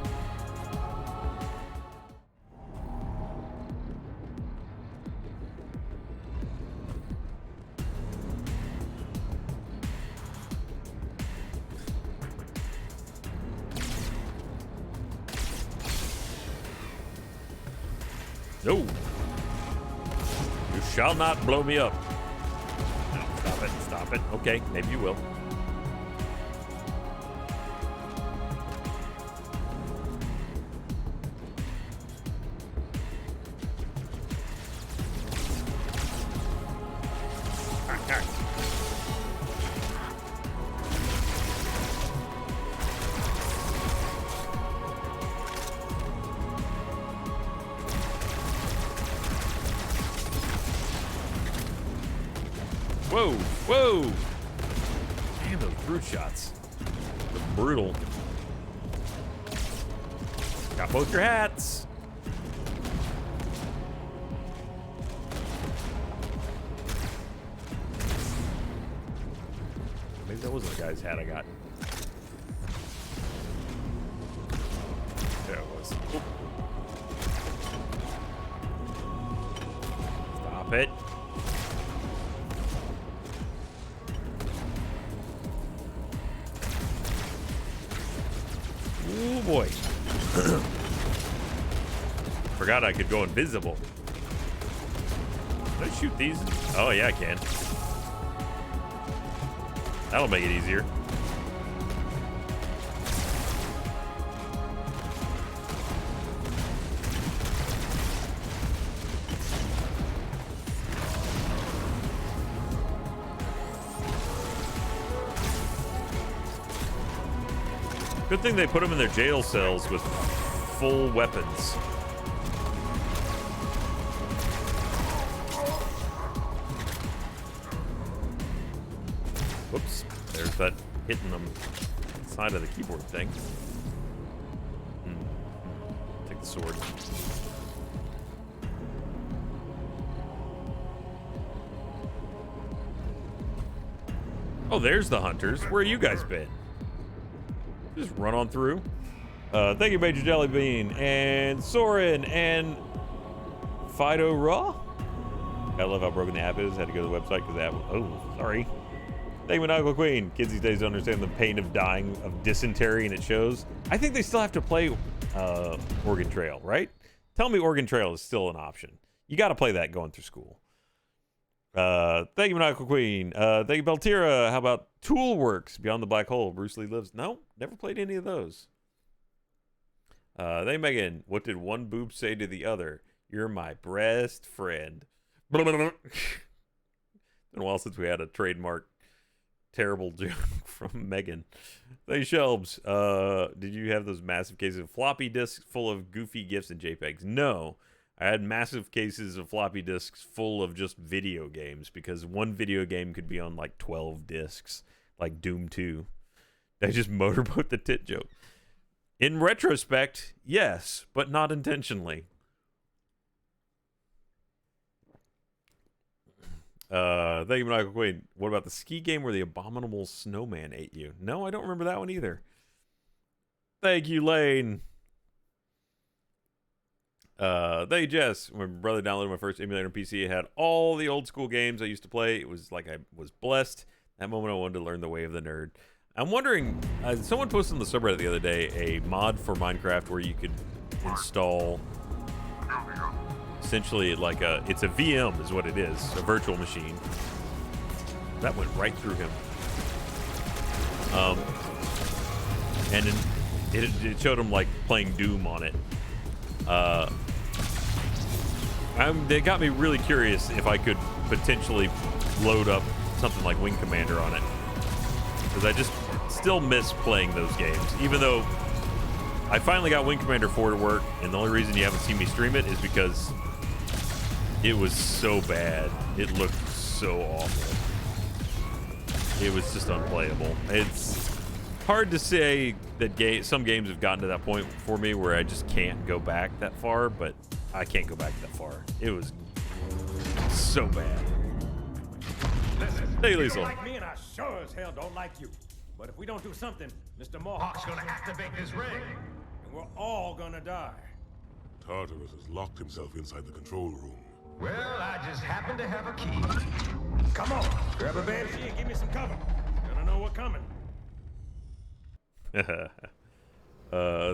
No. You shall not blow me up. Stop it. Stop it. Okay, maybe you will. Whoa, whoa! Damn, those brute shots. They're brutal. Got both your hats. Maybe that wasn't the guy's hat I got. There it was. Oop. Stop it. Oh boy. Forgot I could go invisible. Can I shoot these? Oh yeah, I can. That'll make it easier. Good thing they put them in their jail cells with full weapons. Whoops. There's that hitting them side of the keyboard thing. Take the sword. Oh, there's the hunters. Where you guys been? Just run on through. Thank you, Major Jellybean, and Soren, and Fido Raw. I love how broken the app is. Had to go to the website because the app was... Oh, sorry. Thank you, Maniacal Queen. Kids these days don't understand the pain of dying of dysentery, and it shows. I think they still have to play Oregon Trail, right? Tell me Oregon Trail is still an option. You got to play that going through school. Thank you, Maniacal Queen. Thank you, Beltira. How about Toolworks, Beyond the Black Hole? Bruce Lee Lives. No, never played any of those. Thank you, Megan. What did one boob say to the other? You're my best friend. Been a while since we had a trademark terrible joke from Megan. Thank you, Shelbs. Did you have those massive cases of floppy disks full of goofy GIFs and JPEGs? No. I had massive cases of floppy disks full of just video games because one video game could be on like 12 disks, like Doom 2. I just motorboat the tit joke. In retrospect, yes, but not intentionally. Thank you, Michael Quaid. What about the ski game where the abominable snowman ate you? No, I don't remember that one either. Thank you, Lane. Thank you, Jess. My brother downloaded my first emulator on PC. It had all the old school games I used to play. It was like I was blessed. That moment I wanted to learn the way of the nerd. I'm wondering, someone posted on the subreddit the other day a mod for Minecraft where you could install essentially like it's a VM is what it is, a virtual machine. That went right through him. And it showed him like playing Doom on it. They got me really curious if I could potentially load up something like Wing Commander on it, because I just still miss playing those games, even though I finally got Wing Commander 4 to work, and the only reason you haven't seen me stream it is because it was so bad. It looked so awful. It was just unplayable. It's hard to say that some games have gotten to that point for me where I just can't go back that far, but I can't go back that far. It was so bad. Hey, Lisa. You don't like me, and I sure as hell don't like you. But if we don't do something, Mr. Mohawk's gonna activate this ring, and we're all gonna die. Tartarus has locked himself inside the control room. Well, I just happen to have a key. Come on, grab a banshee and give me some cover. Gonna know what's coming.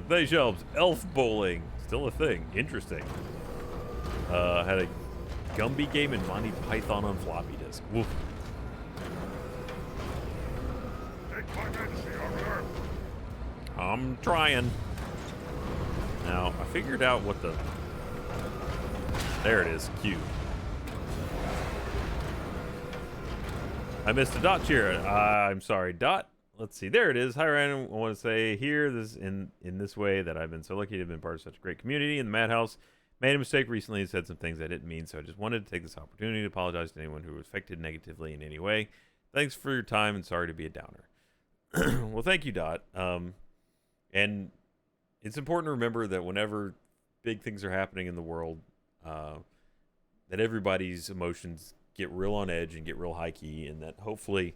They shelves. Elf bowling. Still a thing. Interesting. Had a Gumby game and Monty Python on floppy disk. Woof. I'm trying. Now, I figured out what the... There it is. Q. I missed a dot cheer. I'm sorry, dot. Let's see. There it is. Hi, Random. I want to say here, this in this way, that I've been so lucky to have been part of such a great community in the Madhouse. Made a mistake recently and said some things I didn't mean, so I just wanted to take this opportunity to apologize to anyone who was affected negatively in any way. Thanks for your time, and sorry to be a downer. Well, thank you, Dot. And it's important to remember that whenever big things are happening in the world, that everybody's emotions get real on edge and get real high key, and that hopefully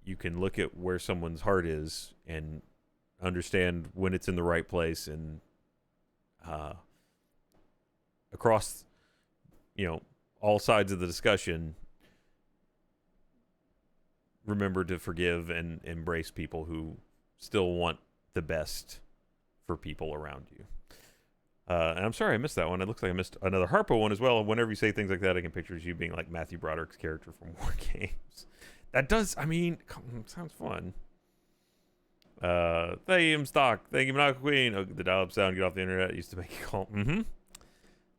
you can look at where someone's heart is and understand when it's in the right place, and across, all sides of the discussion, remember to forgive and embrace people who still want the best for people around you. And I'm sorry I missed that one. It looks like I missed another Harpo one as well. And whenever you say things like that, I can picture you being like Matthew Broderick's character from War Games. That does, sounds fun. Thank you, Stock. Thank you, Monaco Queen. Oh, the dial-up sound, get off the internet. Used to make a call.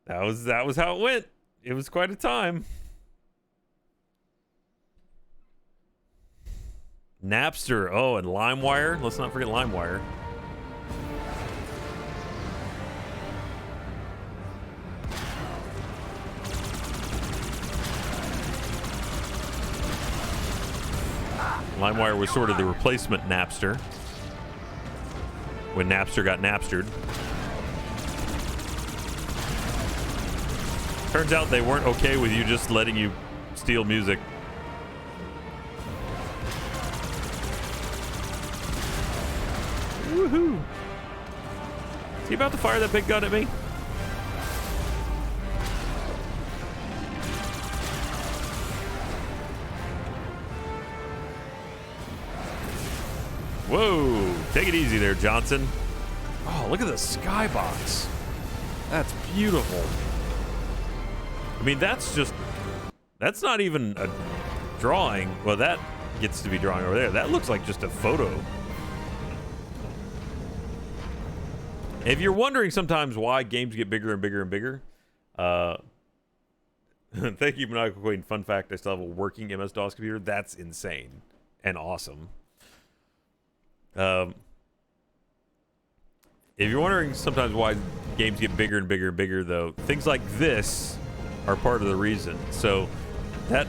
That was how it went. It was quite a time. Napster. Oh, and LimeWire. Let's not forget LimeWire. LimeWire was sort of the replacement Napster when Napster got Napstered. Turns out they weren't okay with you just letting you steal music. Woohoo! Is he about to fire that big gun at me? Whoa! Take it easy there, Johnson. Oh, look at the skybox. That's beautiful. I mean, that's not even a drawing. Well, that gets to be drawing over there. That looks like just a photo. If you're wondering sometimes why games get bigger and bigger and bigger, thank you, Maniacal Queen. Fun fact, I still have a working MS-DOS computer. That's insane and awesome. If you're wondering sometimes why games get bigger and bigger and bigger, though, things like this are part of the reason. So that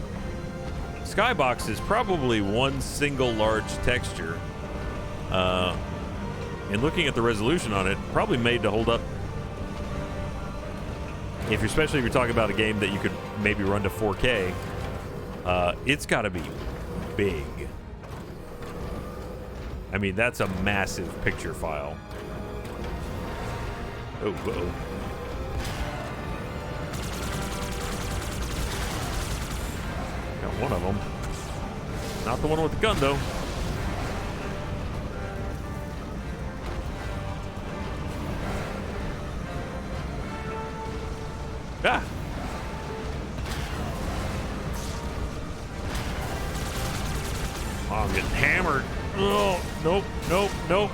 skybox is probably one single large texture. And looking at the resolution on it, probably made to hold up. Especially if you're talking about a game that you could maybe run to 4K, it's got to be big. I mean, that's a massive picture file. Oh, whoa. Got one of them. Not the one with the gun, though. Ah! Oh, I'm getting hammered. Oh, nope, nope, nope.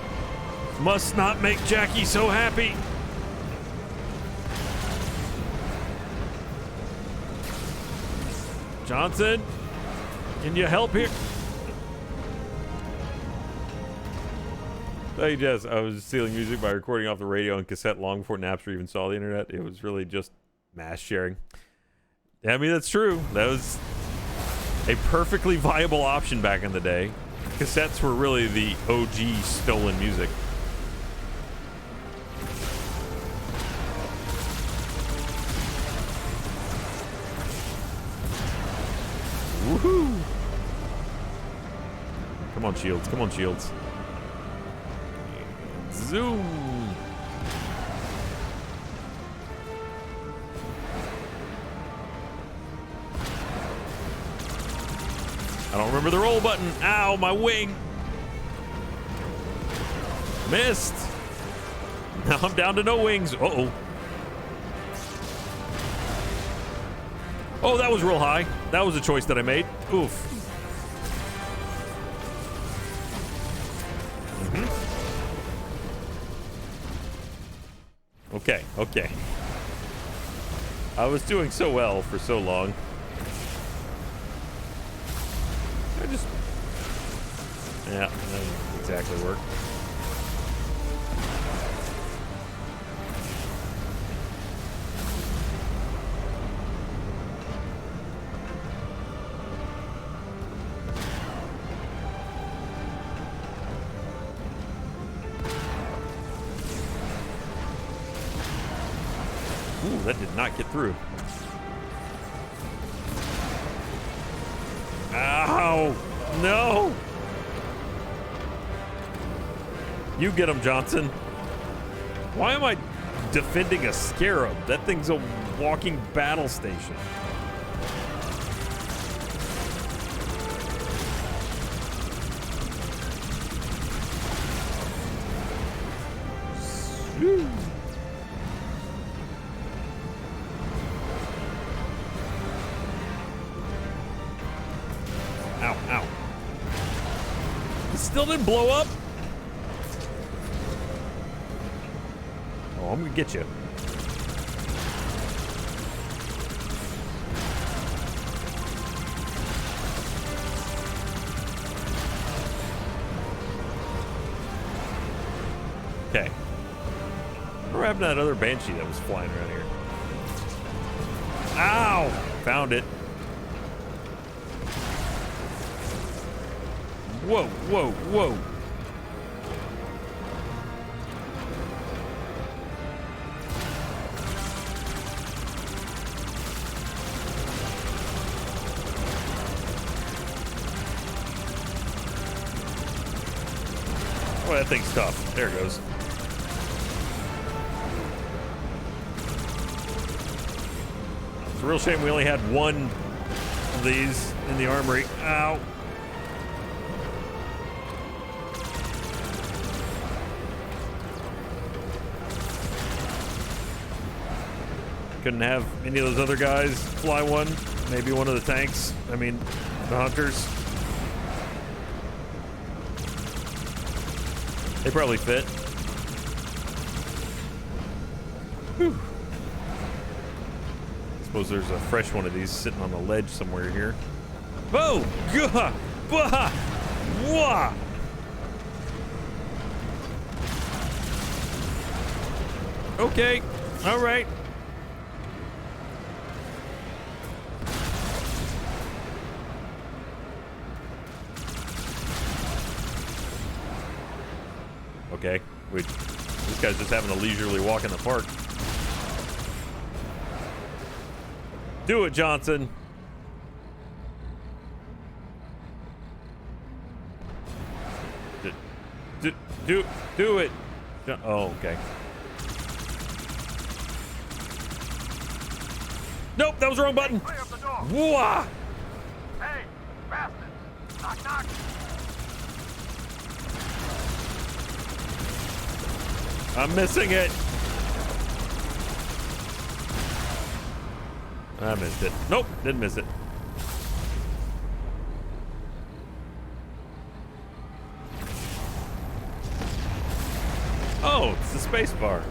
Must not make Jackie so happy. Johnson, can you help here? Hey, Jess, I was stealing music by recording off the radio and cassette long before Napster even saw the internet. It was really just mass sharing. I mean, that's true. That was a perfectly viable option back in the day. Cassettes were really the OG stolen music. Woohoo! Come on, Shields. Come on, Shields. Zoom! I don't remember the roll button. Ow, my wing. Missed. Now I'm down to no wings. Uh-oh. Oh, that was real high. That was a choice that I made. Oof. Okay, okay. I was doing so well for so long. Yeah, that didn't exactly work. Ooh, that did not get through. Ow! No! You get him, Johnson. Why am I defending a scarab? That thing's a walking battle station. Woo. Ow, ow. It still didn't blow up? Oh, I'm gonna get you. Okay. What happened to that other banshee that was flying around here? Ow! Found it. Whoa, whoa, whoa. Oh, that thing's tough. There it goes. It's a real shame we only had one of these in the armory. Ow. Couldn't have any of those other guys fly one. Maybe one of the tanks. I mean, the hunters. They probably fit. Whew. I suppose there's a fresh one of these sitting on the ledge somewhere here. Oh! Gah! Bah! Wah! Okay. All right. Okay, this guy's just having a leisurely walk in the park. Do it, Johnson. Do it. Oh, okay. Nope, that was the wrong button. Whoa! Hey, bastard! I'm missing it. I missed it. Nope, didn't miss it. Oh, it's the space bar.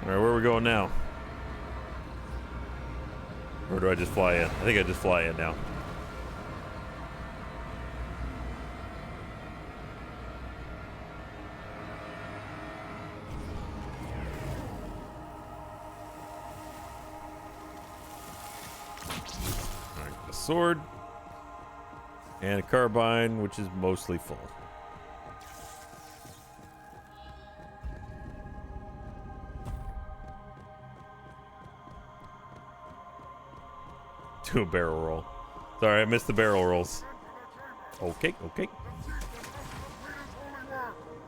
Alright, where are we going now? Or do I just fly in? I think I just fly in now. Alright, a sword. And a carbine, which is mostly full. Do a barrel roll. Sorry, I missed the barrel rolls. Okay, okay.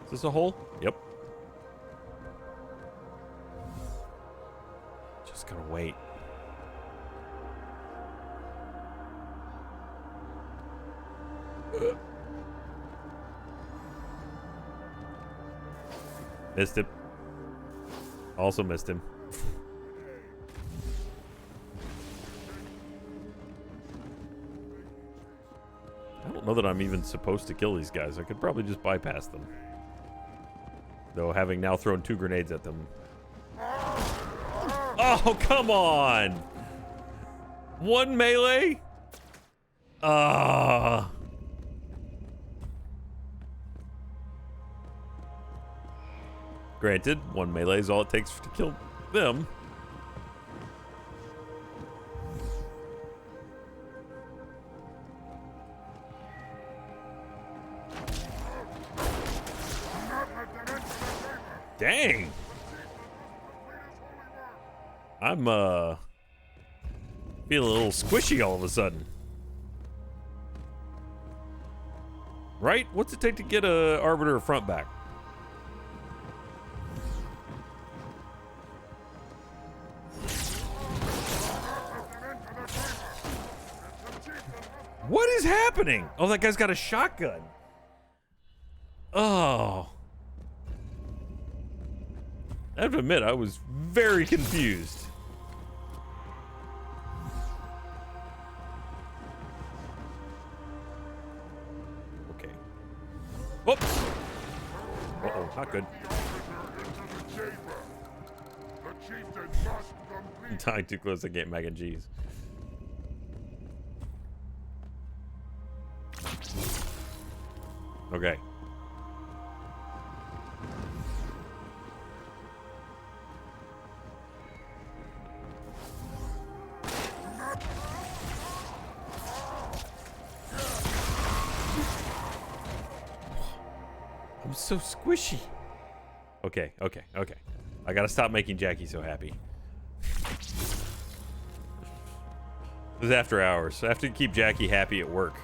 Is this a hole? Yep. Just gonna wait. Missed him. Also missed him. I don't know that I'm even supposed to kill these guys. I could probably just bypass them. Though, having now thrown 2 grenades at them. Oh, come on! 1 melee? Granted, 1 melee is all it takes to kill them. Dang! I'm, feeling a little squishy all of a sudden. Right? What's it take to get a Arbiter front back? What is happening? Oh, that guy's got a shotgun. Oh. I have to admit, I was very confused. Okay. Whoops. Uh-oh, not good. I'm dying too close to get mac and cheese. Okay. I'm so squishy. Okay, okay, okay. I gotta stop making Jackie so happy. This is after hours. I have to keep Jackie happy at work.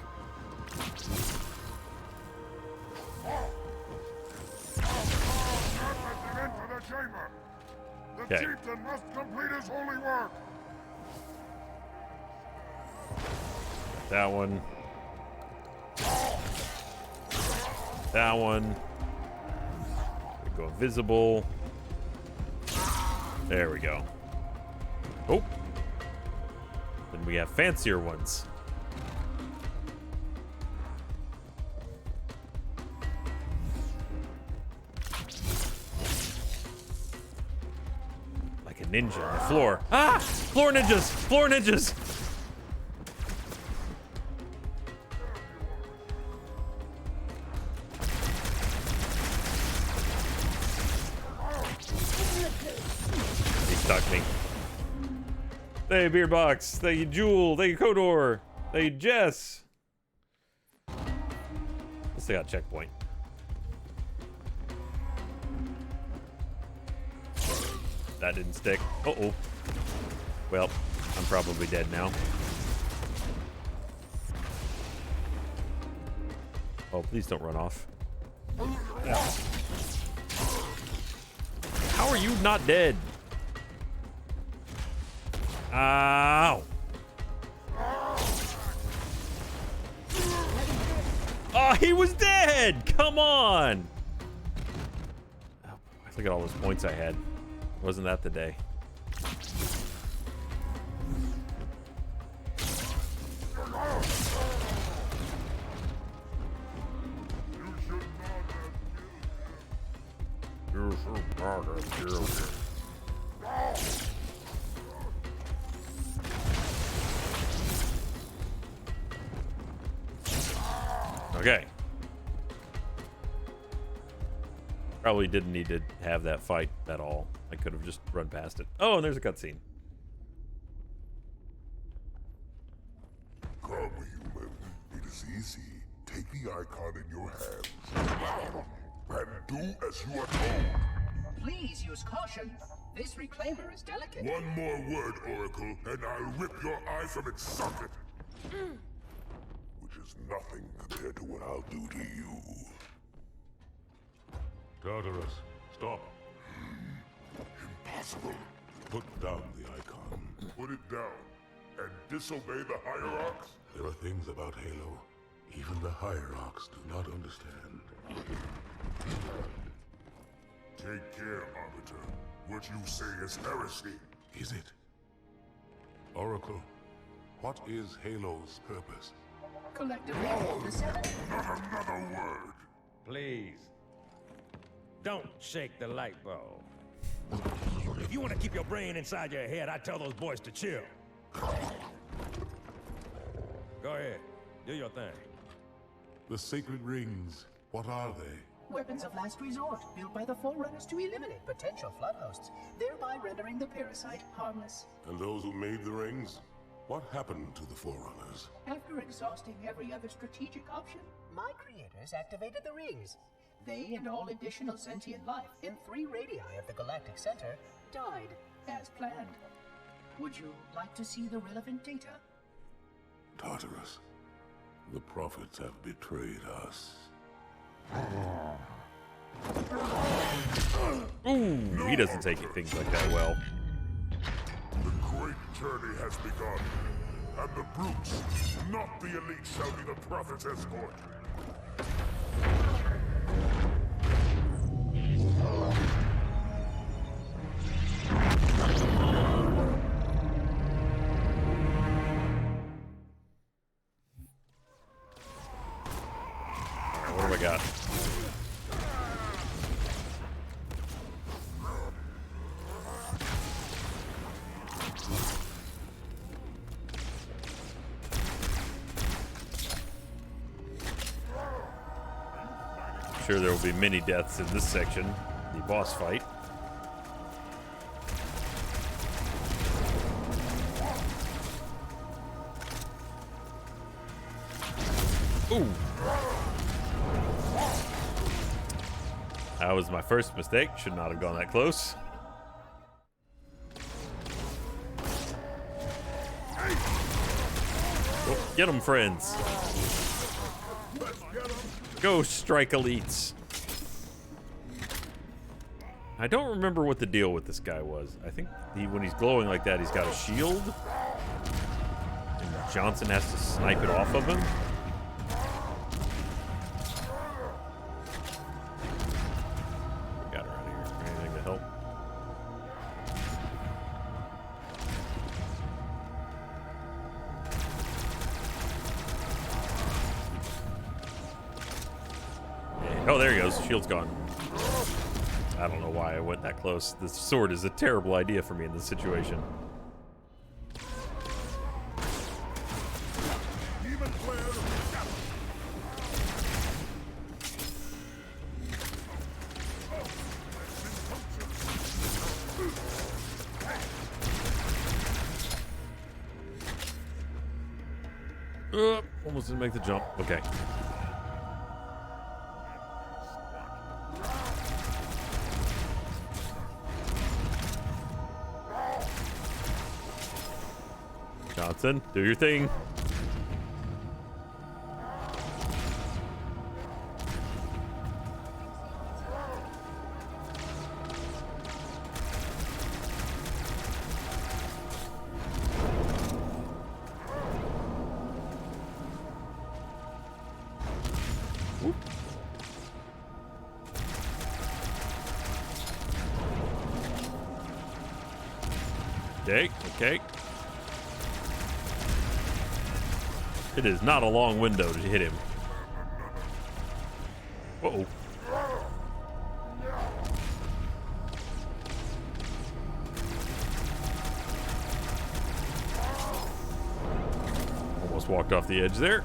The chieftain must complete his holy work. That one. That one. We go invisible. There we go. Oh. Then we have fancier ones. Like a ninja on the floor. Ah! Floor ninjas! Floor ninjas! Me. Thank you, Beard Box. Thank you, Jewel. Thank you, Kodor. Thank you, Jess. still got a checkpoint. That didn't stick. Uh-oh. Well, I'm probably dead now. Oh, please don't run off. How are you not dead? Ow. Oh, he was dead! Come on! Oh, look at all those points I had. Wasn't that the day? You should not have killed him. Okay. Probably didn't need to have that fight at all. I could have just run past it. Oh, and there's a cutscene. Come, human. It is easy. Take the icon in your hands and do as you are told. Please use caution. This reclaimer is delicate. One more word, Oracle, and I'll rip your eye from its socket. Which is nothing compared to what I'll do to you. Tartarus, stop. Impossible. Put down the icon. Put it down and disobey the hierarchs? There are things about Halo even the hierarchs do not understand. Take care, Arbiter. What you say is heresy. Is it? Oracle, what is Halo's purpose? Collectively, the seven. Not another word. Please. Don't shake the light bulb. If you want to keep your brain inside your head, I tell those boys to chill. Go ahead. Do your thing. The sacred rings, what are they? Weapons of last resort, built by the Forerunners to eliminate potential flood hosts, thereby rendering the parasite harmless. And those who made the rings? What happened to the Forerunners? After exhausting every other strategic option, my creators activated the rings. They and all additional sentient life in 3 radii of the galactic center died as planned. Would you like to see the relevant data? Tartarus, the prophets have betrayed us. Ooh, he doesn't take things like that well. The great journey has begun, and the brutes, not the elite, shall be the prophet's escort. What do I got? I'm sure there will be many deaths in this section, the boss fight. Ooh. That was my first mistake. Should not have gone that close. Oh, get them, friends. Go, strike elites. I don't remember what the deal with this guy was. I think when he's glowing like that, he's got a shield. And Johnson has to snipe it off of him. Oh, there he goes. Shield's gone. I don't know why I went that close. This sword is a terrible idea for me in this situation. Almost didn't make the jump. Okay. Johnson, do your thing. Okay, okay. It is not a long window to hit him. Uh-oh. Almost walked off the edge there.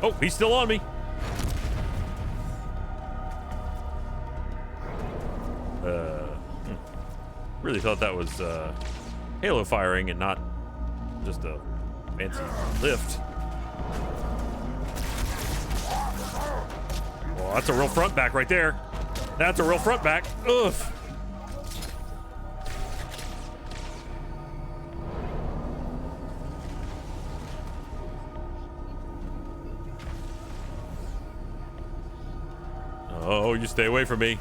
Oh, he's still on me. Really thought that was Halo firing and not just a fancy lift. Oh, that's a real front back right there. That's a real front back. Ugh. Oh, you stay away from me.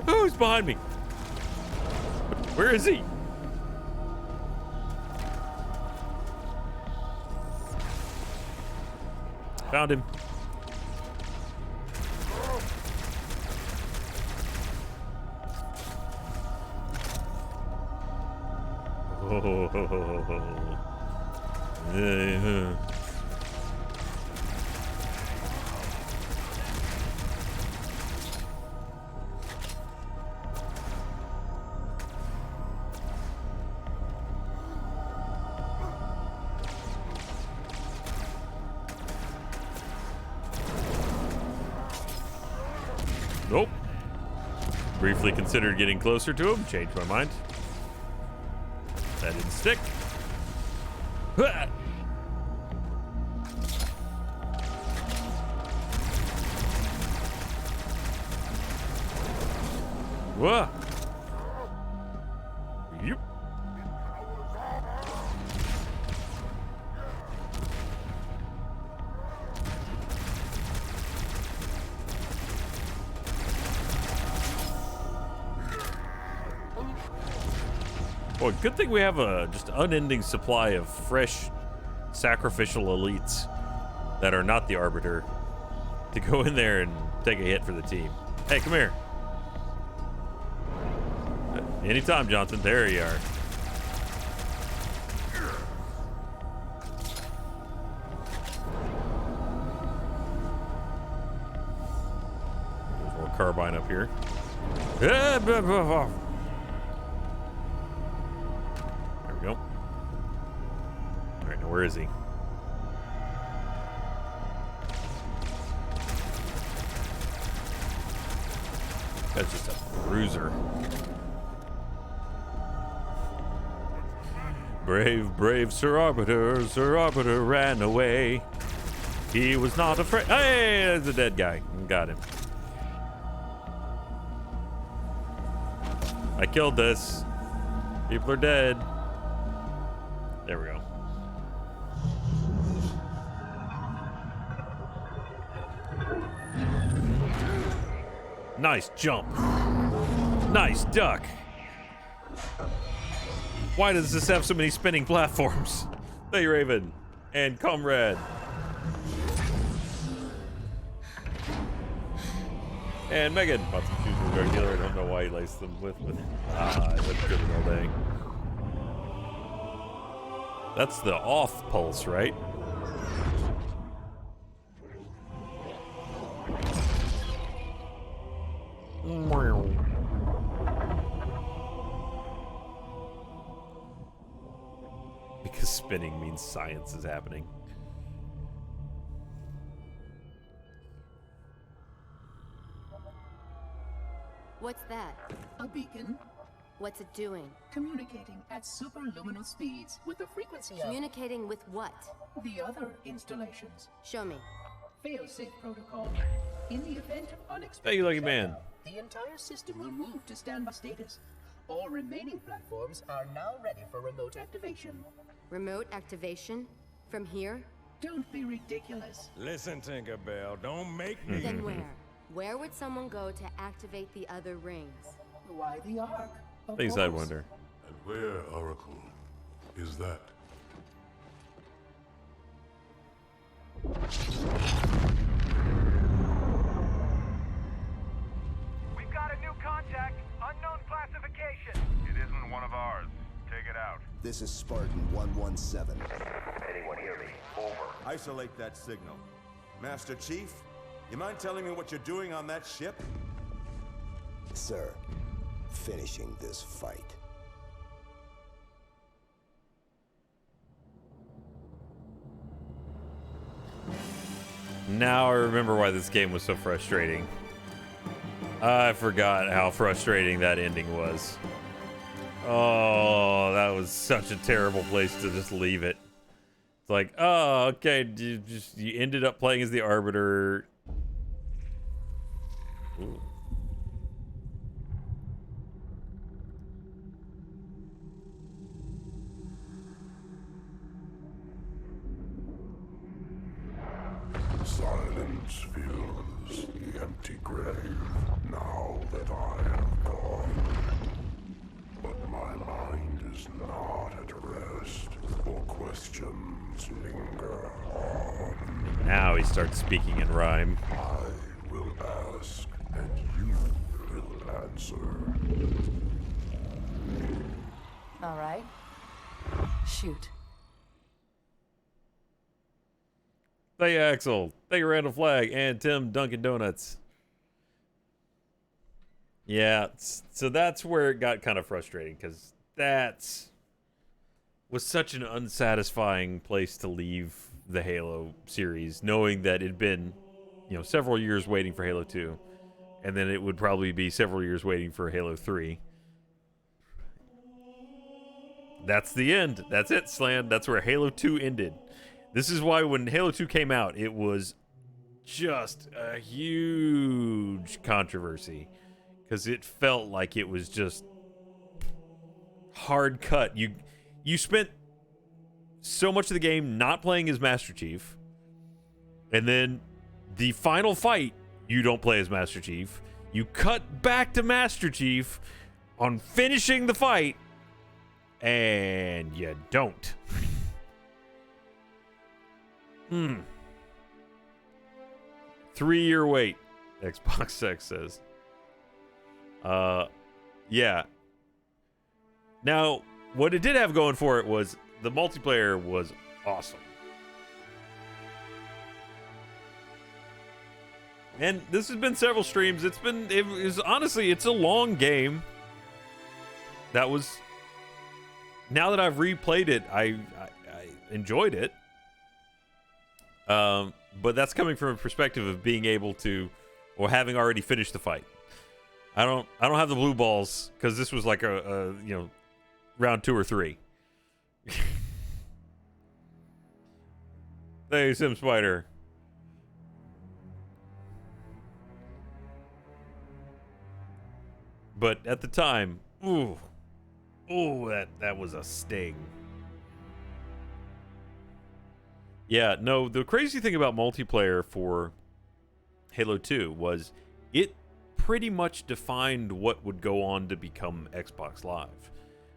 Oh, he's behind me. Where is he? Found him. Oh. Nope. Briefly considered getting closer to him. Changed my mind. That didn't stick. Whoa. Yep. Boy, good thing we have a just unending supply of fresh sacrificial elites that are not the Arbiter to go in there and take a hit for the team. Hey, come here. Anytime, Johnson. There you are. There's a little carbine up here. There we go. All right, now where is he? That's just a bruiser. Brave, brave Sir Arbiter ran away. He was not afraid. Hey, there's a dead guy. Got him. I killed this. People are dead. There we go. Nice jump. Nice duck. Why does this have so many spinning platforms? Hey, Raven and Comrade. And Megan. Bought some shoes from the drug dealer. I don't know why he laced them with I went driven all day. That's the off pulse, right? Because spinning means science is happening. What's that? A beacon What's it doing? communicating at superluminal speeds with the frequency of Communicating with what? the other installations. Show me. Fail-safe protocol. In the event of unexpected Thank you, lucky man. shutdown, the entire system will move to standby status. All remaining platforms are now ready for remote activation. Remote activation? From here? Don't be ridiculous. Listen, Tinkerbell, don't make me. Then where? Where would someone go to activate the other rings? Why the Ark? Of Things I course. wonder. And where, Oracle, is that? We've got a new contact, unknown classification. It isn't one of ours. Take it out. This is Spartan 117. Anyone hear me? Over. Isolate that signal. Master Chief, you mind telling me what you're doing on that ship? Sir, finishing this fight. Now I remember why this game was so frustrating. I forgot how frustrating that ending was. Oh, that was such a terrible place to just leave it. It's like, oh, okay, you ended up playing as the Arbiter. Ooh. Silence fills the empty grave now that I have gone. But my mind is not at rest, for questions linger on. Now he starts speaking in rhyme. I will ask, and you will answer. All right. Shoot. Thank you, Axel. Thank you, Random Flag, and Tim Dunkin' Donuts. Yeah, so that's where it got kind of frustrating, because that was such an unsatisfying place to leave the Halo series, knowing that it'd been, several years waiting for Halo 2, and then it would probably be several years waiting for Halo 3. That's the end. That's it, Slan. That's where Halo 2 ended. This is why when Halo 2 came out, it was just a huge controversy, because it felt like it was just hard cut. You spent so much of the game not playing as Master Chief, and then the final fight, you don't play as Master Chief. You cut back to Master Chief on finishing the fight, and you don't. 3-year wait, Xbox X says. Yeah. Now, what it did have going for it was the multiplayer was awesome. And this has been several streams. It was honestly, it's a long game. That was, now that I've replayed it, I enjoyed it. But that's coming from a perspective of being able to, or having already finished the fight. I don't have the blue balls, because this was like a round 2 or 3. Hey, Sim Spider. But at the time, that was a sting. Yeah, no, the crazy thing about multiplayer for Halo 2 was it pretty much defined what would go on to become Xbox Live.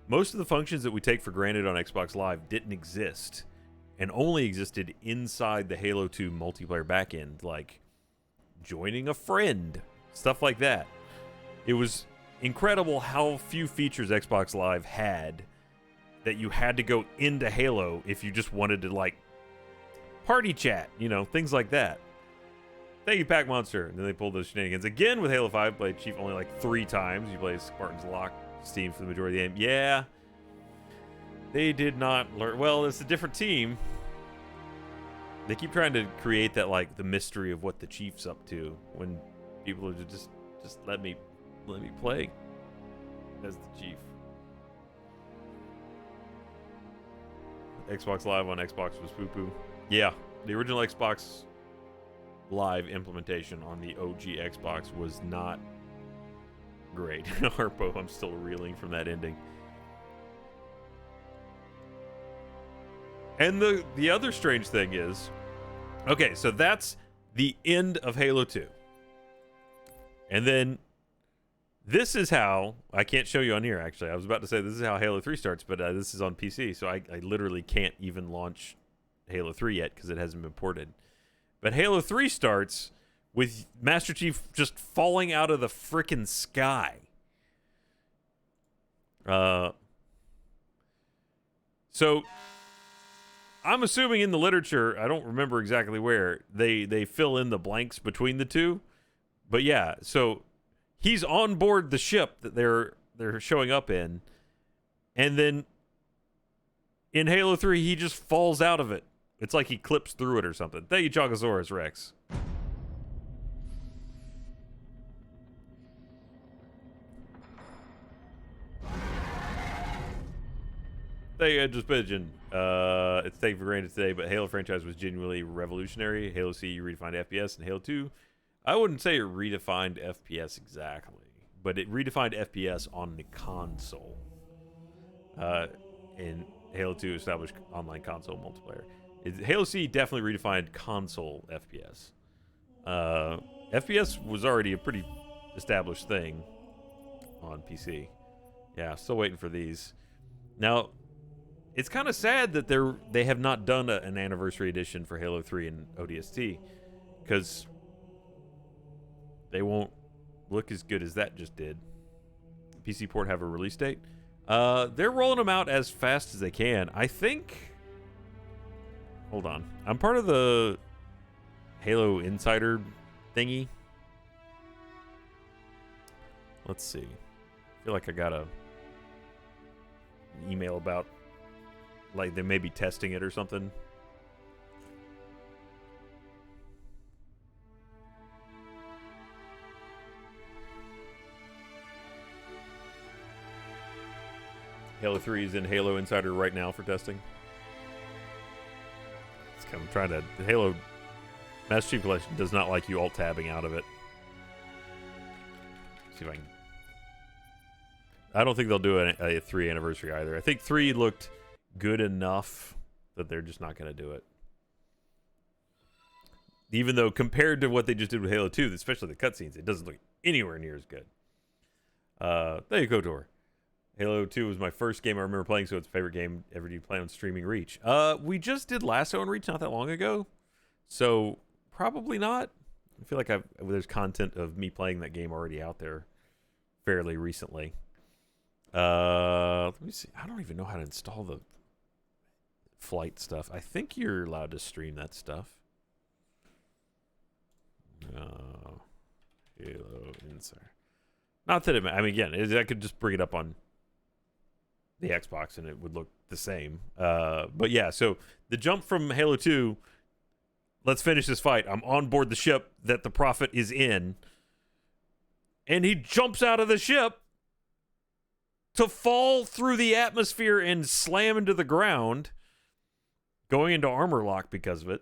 Most of the functions that we take for granted on Xbox Live didn't exist, and only existed inside the Halo 2 multiplayer backend, like joining a friend, stuff like that. It was incredible how few features Xbox Live had that you had to go into Halo if you just wanted to, party chat, things like that. Thank you, Pack Monster. And then they pulled those shenanigans again with Halo 5. Played Chief only 3 times. You played Spartan's Lock Steam for the majority of the game. Yeah, they did not learn. Well, it's a different team. They keep trying to create that the mystery of what the Chief's up to, when people are just let me play as the Chief. Xbox Live on Xbox was poo-poo. Yeah, the original Xbox Live implementation on the OG Xbox was not Great. Harpo, I'm still reeling from that ending. And the other strange thing is, okay, so that's the end of Halo 2. And then this is how, I can't show you on here actually. I was about to say this is how Halo 3 starts, but this is on PC, so I literally can't even launch Halo 3 yet because it hasn't been ported. But Halo 3 starts with Master Chief just falling out of the frickin' sky. So I'm assuming in the literature, I don't remember exactly where, they fill in the blanks between the two. But yeah, so he's on board the ship that they're showing up in, and then in Halo 3 he just falls out of it. It's like he clips through it or something. Thank you, Chogosaurus Rex. Thank you, Just Pigeon. It's taken for granted today, but Halo franchise was genuinely revolutionary. Halo C redefined FPS, and Halo 2, I wouldn't say it redefined FPS exactly, but it redefined FPS on the console. And Halo 2 established online console multiplayer. Halo C definitely redefined console FPS. FPS was already a pretty established thing on PC. Yeah, still waiting for these. Now, it's kind of sad that they have not done an anniversary edition for Halo 3 and ODST, because they won't look as good as that just did. PC port have a release date. They're rolling them out as fast as they can. I think... Hold on. I'm part of the Halo Insider thingy. Let's see. I feel like I got an email about, like, they may be testing it or something. Halo 3 is in Halo Insider right now for testing. I'm trying to... The Halo Master Chief Collection does not like you alt-tabbing out of it. See if I can... I don't think they'll do a 3 anniversary either. I think 3 looked good enough that they're just not going to do it. Even though compared to what they just did with Halo 2, especially the cutscenes, it doesn't look anywhere near as good. There you go, Tor. Halo 2 was my first game I remember playing, so it's a favorite game ever. Do you play on streaming Reach? We just did Lasso on Reach not that long ago, so probably not. I feel like there's content of me playing that game already out there fairly recently. Let me see. I don't even know how to install the flight stuff. I think you're allowed to stream that stuff. Halo Insider. Not that I mean, again, I could just bring it up on the Xbox and it would look the same. But yeah, so the jump from Halo 2, let's finish this fight. I'm on board the ship that the Prophet is in, and he jumps out of the ship to fall through the atmosphere and slam into the ground, going into armor lock because of it.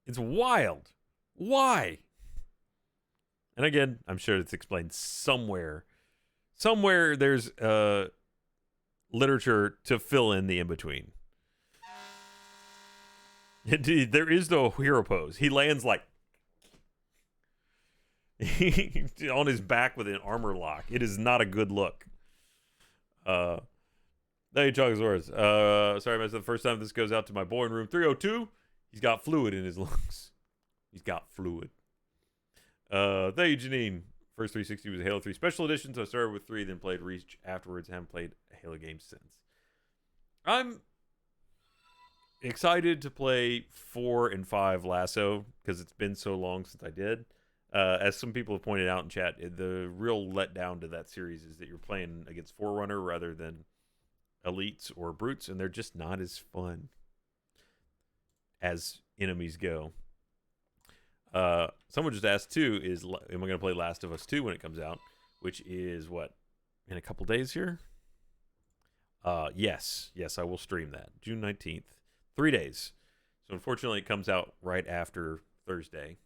It's wild. Why? And again, I'm sure it's explained somewhere. Somewhere there's literature to fill in the in-between. Indeed, there is no hero pose. He lands like on his back with an armor lock. It is not a good look. Hey, Chogosaurus. Sorry, I missed the first time this goes out to my boy in room 302. He's got fluid in his lungs. He's got fluid. Thank you, Janine. First 360 was a Halo 3 Special Edition, so I started with 3, then played Reach afterwards. Haven't played a Halo game since. I'm excited to play 4 and 5 Lasso, because it's been so long since I did. As some people have pointed out in chat, the real letdown to that series is that you're playing against Forerunner rather than Elites or Brutes, and they're just not as fun as enemies go. Someone just asked too, am I going to play Last of Us 2 when it comes out, which is what, in a couple days here? Yes, I will stream that June 19th, 3 days. So unfortunately it comes out right after Thursday.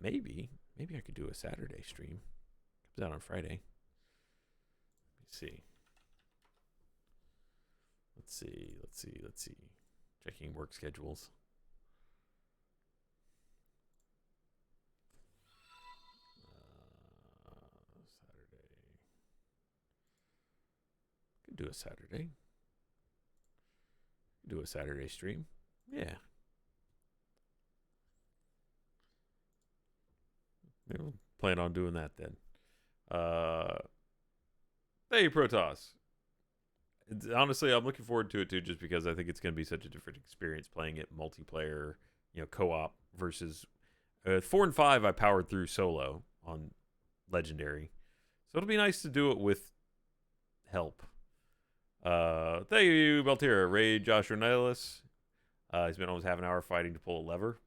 Maybe I could do a Saturday stream. Comes out on Friday. Let me see. Let's see. Checking work schedules. Saturday. Could do a Saturday. Do a Saturday stream. Yeah. Maybe we'll plan on doing that then. Hey, Protoss. Honestly, I'm looking forward to it too, just because I think it's going to be such a different experience playing it multiplayer, co-op versus 4 and 5. I powered through solo on Legendary, so it'll be nice to do it with help. Thank you, Beltira. Ray Joshua Nilis. He spent almost half an hour fighting to pull a lever.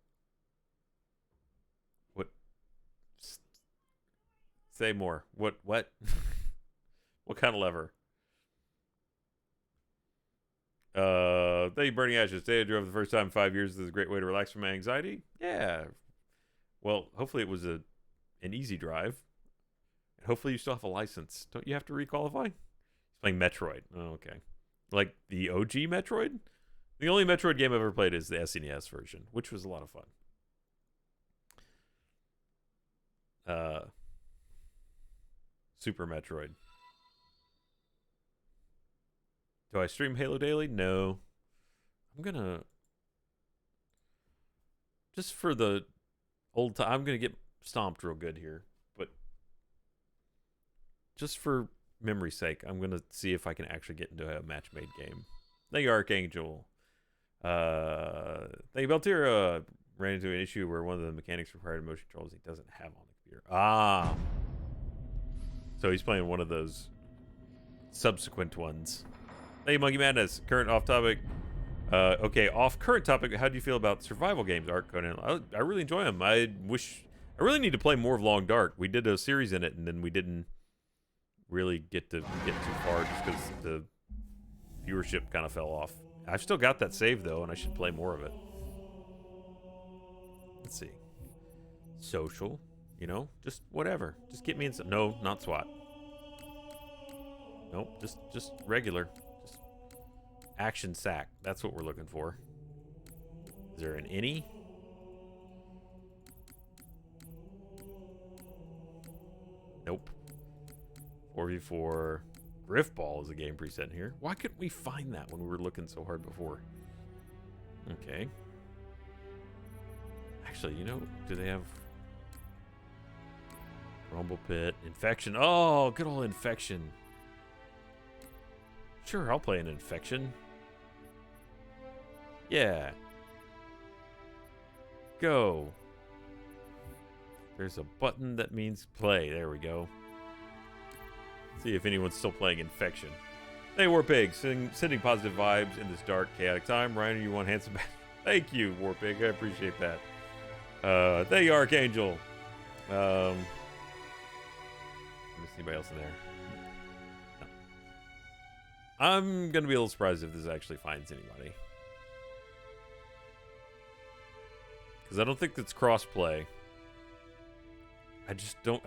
What? Say more. What? What kind of lever? Thank you, Burning Ashes. Today I drove the first time in 5 years. This is a great way to relax from my anxiety. Yeah. Well, hopefully it was an easy drive. And hopefully you still have a license. Don't you have to requalify? He's playing Metroid. Oh, okay. Like the OG Metroid? The only Metroid game I've ever played is the SNES version, which was a lot of fun. Super Metroid. Do I stream Halo daily? No. I'm gonna, just for the old time, I'm gonna get stomped real good here, but just for memory's sake, I'm gonna see if I can actually get into a match-made game. Thank you, Archangel. Thank you, Beltira. Ran into an issue where one of the mechanics required motion controls he doesn't have on the computer. Ah. So he's playing one of those subsequent ones. Hey, Monkey Madness. Current off topic. Okay, off current topic. How do you feel about survival games, Art Conan? I really enjoy them. I really need to play more of Long Dark. We did a series in it, and then we didn't really get too far just because the viewership kind of fell off. I've still got that save though, and I should play more of it. Let's see. Social, just whatever. Just get me in some. No, not SWAT. Nope, just regular. Just action sack. That's what we're looking for. Is there an any? Nope. 4v4 Griffball is a game preset in here. Why couldn't we find that when we were looking so hard before? Okay. Actually, do they have Rumble Pit, Infection? Oh, good old Infection. Sure, I'll play an Infection. Yeah. Go. There's a button that means play. There we go. See if anyone's still playing Infection. Hey, Warpig, sending positive vibes in this dark, chaotic time. Ryan, you want handsome? Thank you, Warpig. I appreciate that. Thank you, Archangel. Miss anybody else in there? No. I'm gonna be a little surprised if this actually finds anybody, because I don't think it's cross-play. I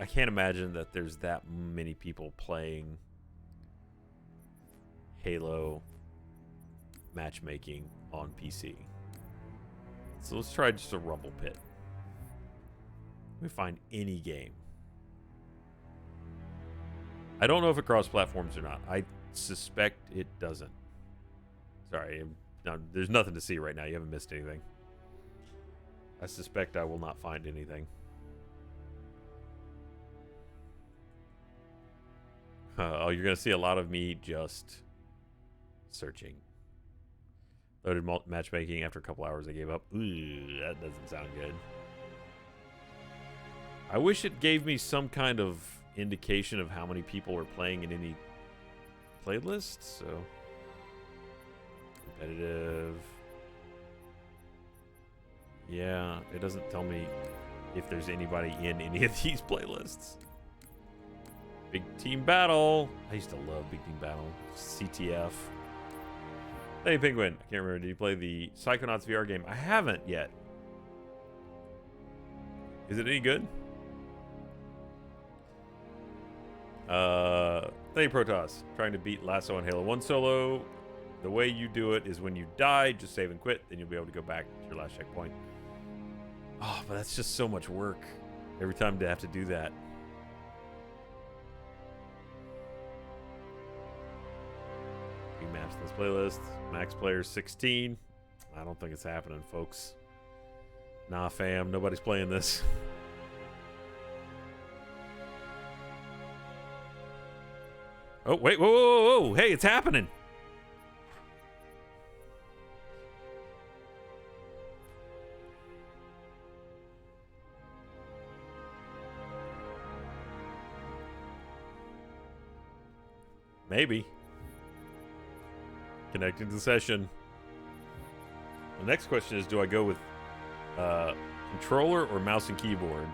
can't imagine that there's that many people playing Halo matchmaking on PC. So let's try just a Rumble Pit. Let me find any game. I don't know if it cross-platforms or not. I suspect it doesn't. Sorry, there's nothing to see right now. You haven't missed anything. I suspect I will not find anything. Oh, you're going to see a lot of me just searching. Loaded matchmaking. After a couple hours, I gave up. Ooh, that doesn't sound good. I wish it gave me some kind of indication of how many people are playing in any playlist. So, competitive. Yeah, it doesn't tell me if there's anybody in any of these playlists. Big Team Battle. I used to love Big Team Battle. CTF. Hey, Penguin. I can't remember. Did you play the Psychonauts VR game? I haven't yet. Is it any good? Thank you, Protoss. Trying to beat Lasso on Halo 1 solo. The way you do it is when you die, just save and quit, then you'll be able to go back to your last checkpoint. Oh, but that's just so much work every time to have to do that. New maps in this playlist. Max players 16. I don't think it's happening, folks. Nah, fam. Nobody's playing this. Oh, wait. Whoa, whoa, whoa, whoa. Hey, it's happening. Maybe. Connecting to the session. The next question is, do I go with controller or mouse and keyboard?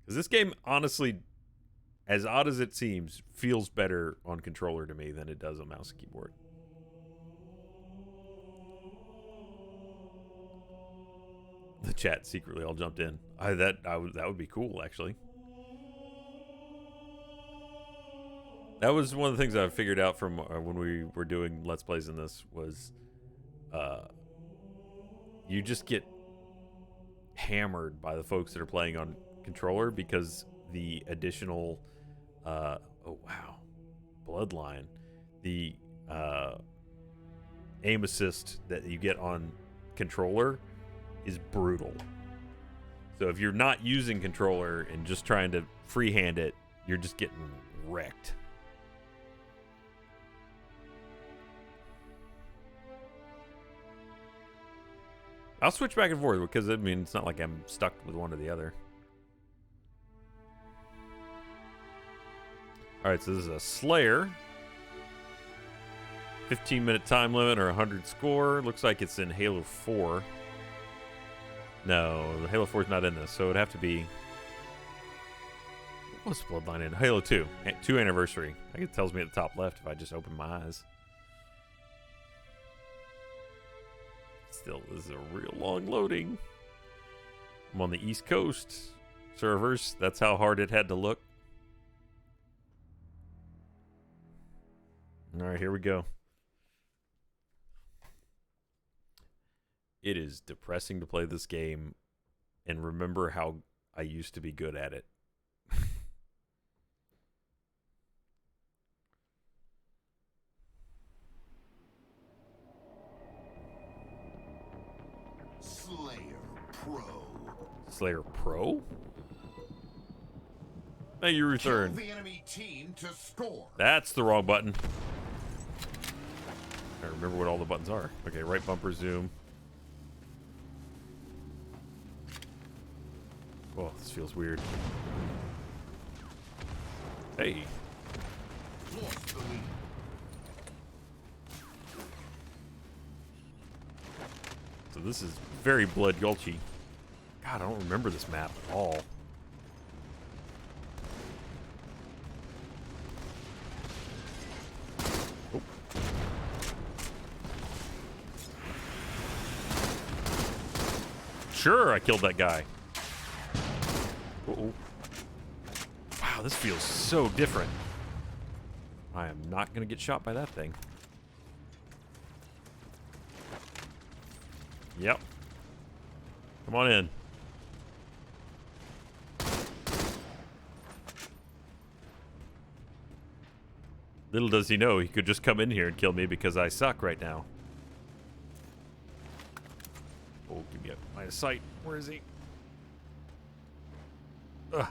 Because this game, honestly, as odd as it seems, feels better on controller to me than it does on mouse and keyboard. The chat secretly all jumped in. That would be cool, actually. That was one of the things I figured out from when we were doing Let's Plays in this was you just get hammered by the folks that are playing on controller because the additional oh wow, Bloodline, the aim assist that you get on controller is brutal. So if you're not using controller and just trying to freehand it, you're just getting wrecked. I'll switch back and forth because, I mean, it's not like I'm stuck with one or the other. Alright, so this is a Slayer. 15-minute time limit or 100 score. Looks like it's in Halo 4. No, the Halo 4 is not in this, so it'd have to be... What's Bloodline in? Halo 2. 2 Anniversary. I think it tells me at the top left if I just open my eyes. Still, this is a real long loading. I'm on the East Coast servers. That's how hard it had to look. All right, here we go. It is depressing to play this game and remember how I used to be good at it. Slayer Pro? Thank you, return. The enemy team to score. That's the wrong button. I remember what all the buttons are. Okay, right bumper zoom. Oh, this feels weird. Hey. So this is very Blood Gulchy. God, I don't remember this map at all. Oh. Sure, I killed that guy. Uh-oh. Wow, this feels so different. I am not going to get shot by that thing. Yep. Come on in. Little does he know he could just come in here and kill me because I suck right now. Oh, give me a line of sight. Where is he? Ugh.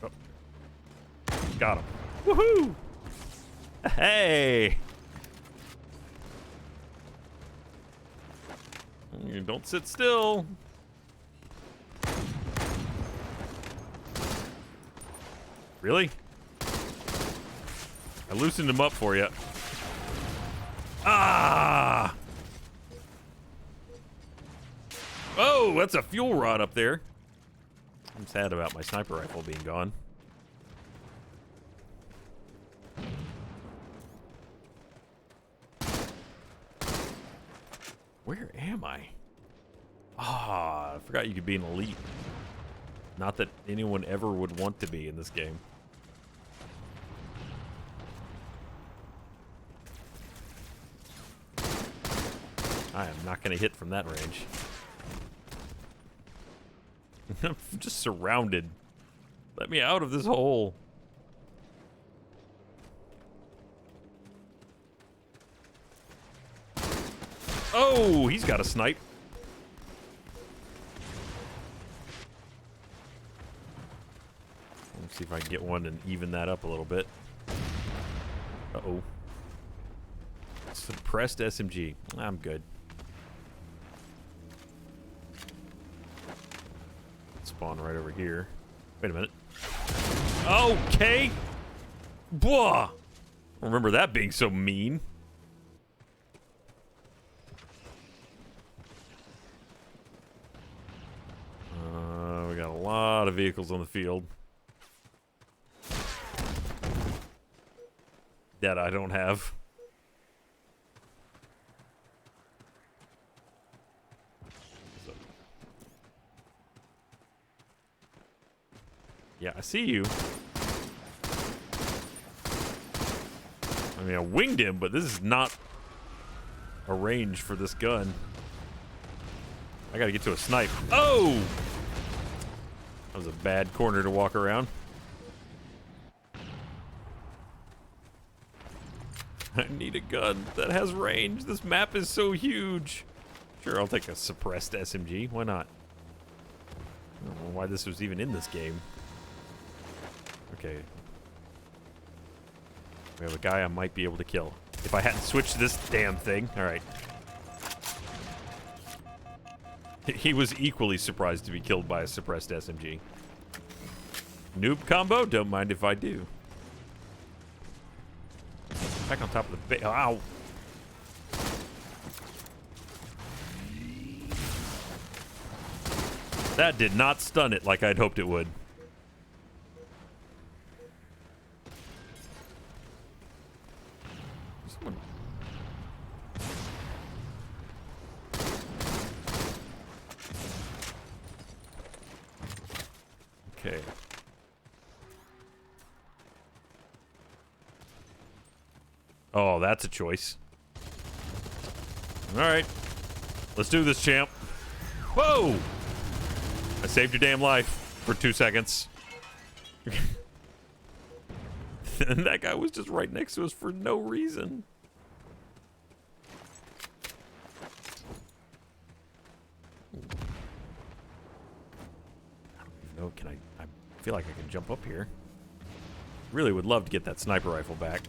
Oh. Got him. Woohoo! Hey! Don't sit still. Really? I loosened him up for you. Ah! Oh, that's a fuel rod up there. I'm sad about my sniper rifle being gone. Where am I? Ah, I forgot you could be an elite. Not that anyone ever would want to be in this game. I am not going to hit from that range. I'm just surrounded. Let me out of this hole. Oh, he's got a snipe. Let's see if I can get one and even that up a little bit. Uh-oh. Suppressed SMG. I'm good. Spawn right over here. Wait a minute. Okay. Blah. Remember that being so mean. We got a lot of vehicles on the field that I don't have. Yeah, I see you. I mean, I winged him, but this is not a range for this gun. I gotta get to a snipe. Oh! That was a bad corner to walk around. I need a gun that has range. This map is so huge. Sure, I'll take a suppressed SMG. Why not? I don't know why this was even in this game. Okay. We have a guy I might be able to kill. If I hadn't switched this damn thing. Alright. He was equally surprised to be killed by a suppressed SMG. Noob combo? Don't mind if I do. Back on top of the base. Ow! That did not stun it like I'd hoped it would. Okay. Oh, that's a choice. All right. Let's do this, champ. Whoa! I saved your damn life for 2 seconds. And that guy was just right next to us for no reason. I don't even know. Can I feel like I can jump up here. Really would love to get that sniper rifle back.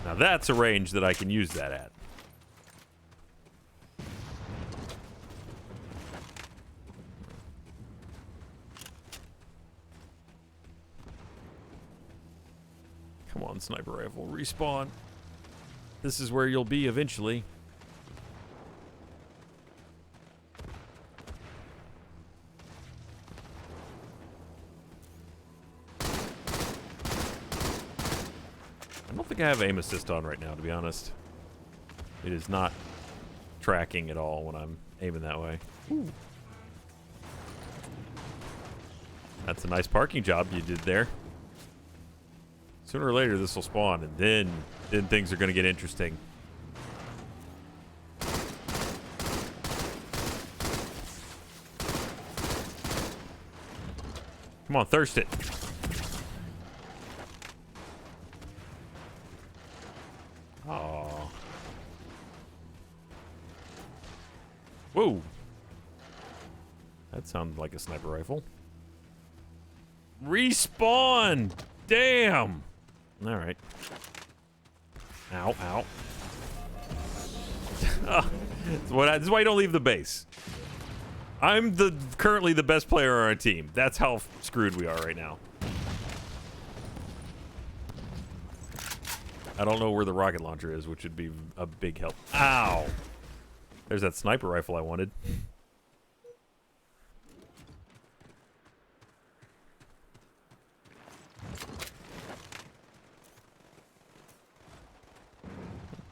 Now that's a range that I can use that at. Come on, sniper rifle, respawn. This is where you'll be eventually. I don't think I have aim assist on right now, to be honest. It is not tracking at all when I'm aiming that way. Ooh. That's a nice parking job you did there. Sooner or later, this will spawn, and then things are going to get interesting. Come on, thirst it. Oh. Whoa. That sounded like a sniper rifle. Respawn! Damn! All right. Ow, ow. This is why you don't leave the base. I'm currently the best player on our team. That's how screwed we are right now. I don't know where the rocket launcher is, which would be a big help. Ow! There's that sniper rifle I wanted.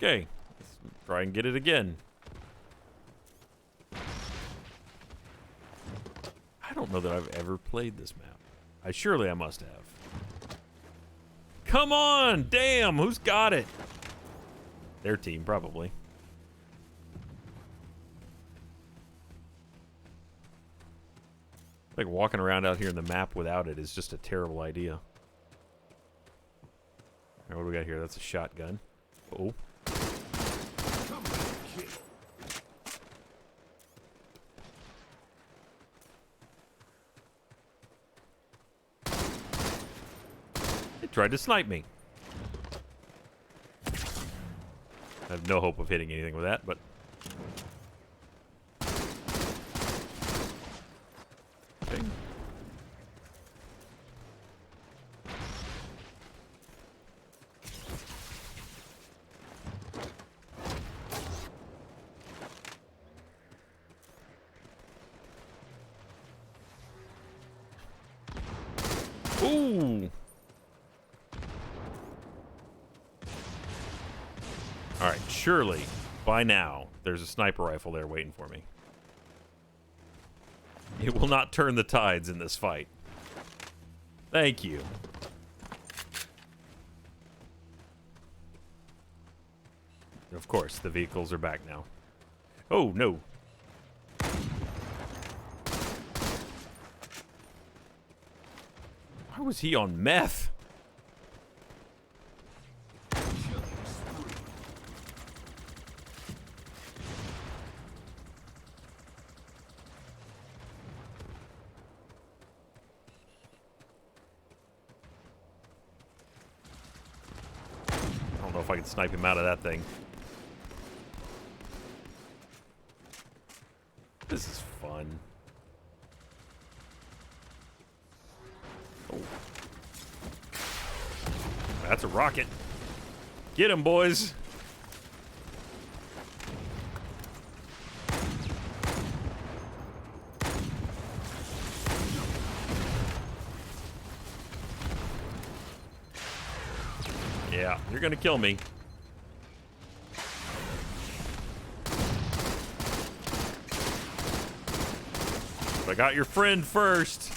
Okay, let's try and get it again. I don't know that I've ever played this map. Surely I must have. Come on! Damn! Who's got it? Their team, probably. Like walking around out here in the map without it is just a terrible idea. Alright, what do we got here? That's a shotgun. Oh. It tried to snipe me. I have no hope of hitting anything with that, but... Okay. Ooh! Alright, surely, by now, there's a sniper rifle there waiting for me. It will not turn the tides in this fight. Thank you. Of course, the vehicles are back now. Oh, no. Why was he on meth? I don't know if I can snipe him out of that thing. This is fun. Oh. That's a rocket. Get him, boys. Yeah, you're gonna kill me. But I got your friend first.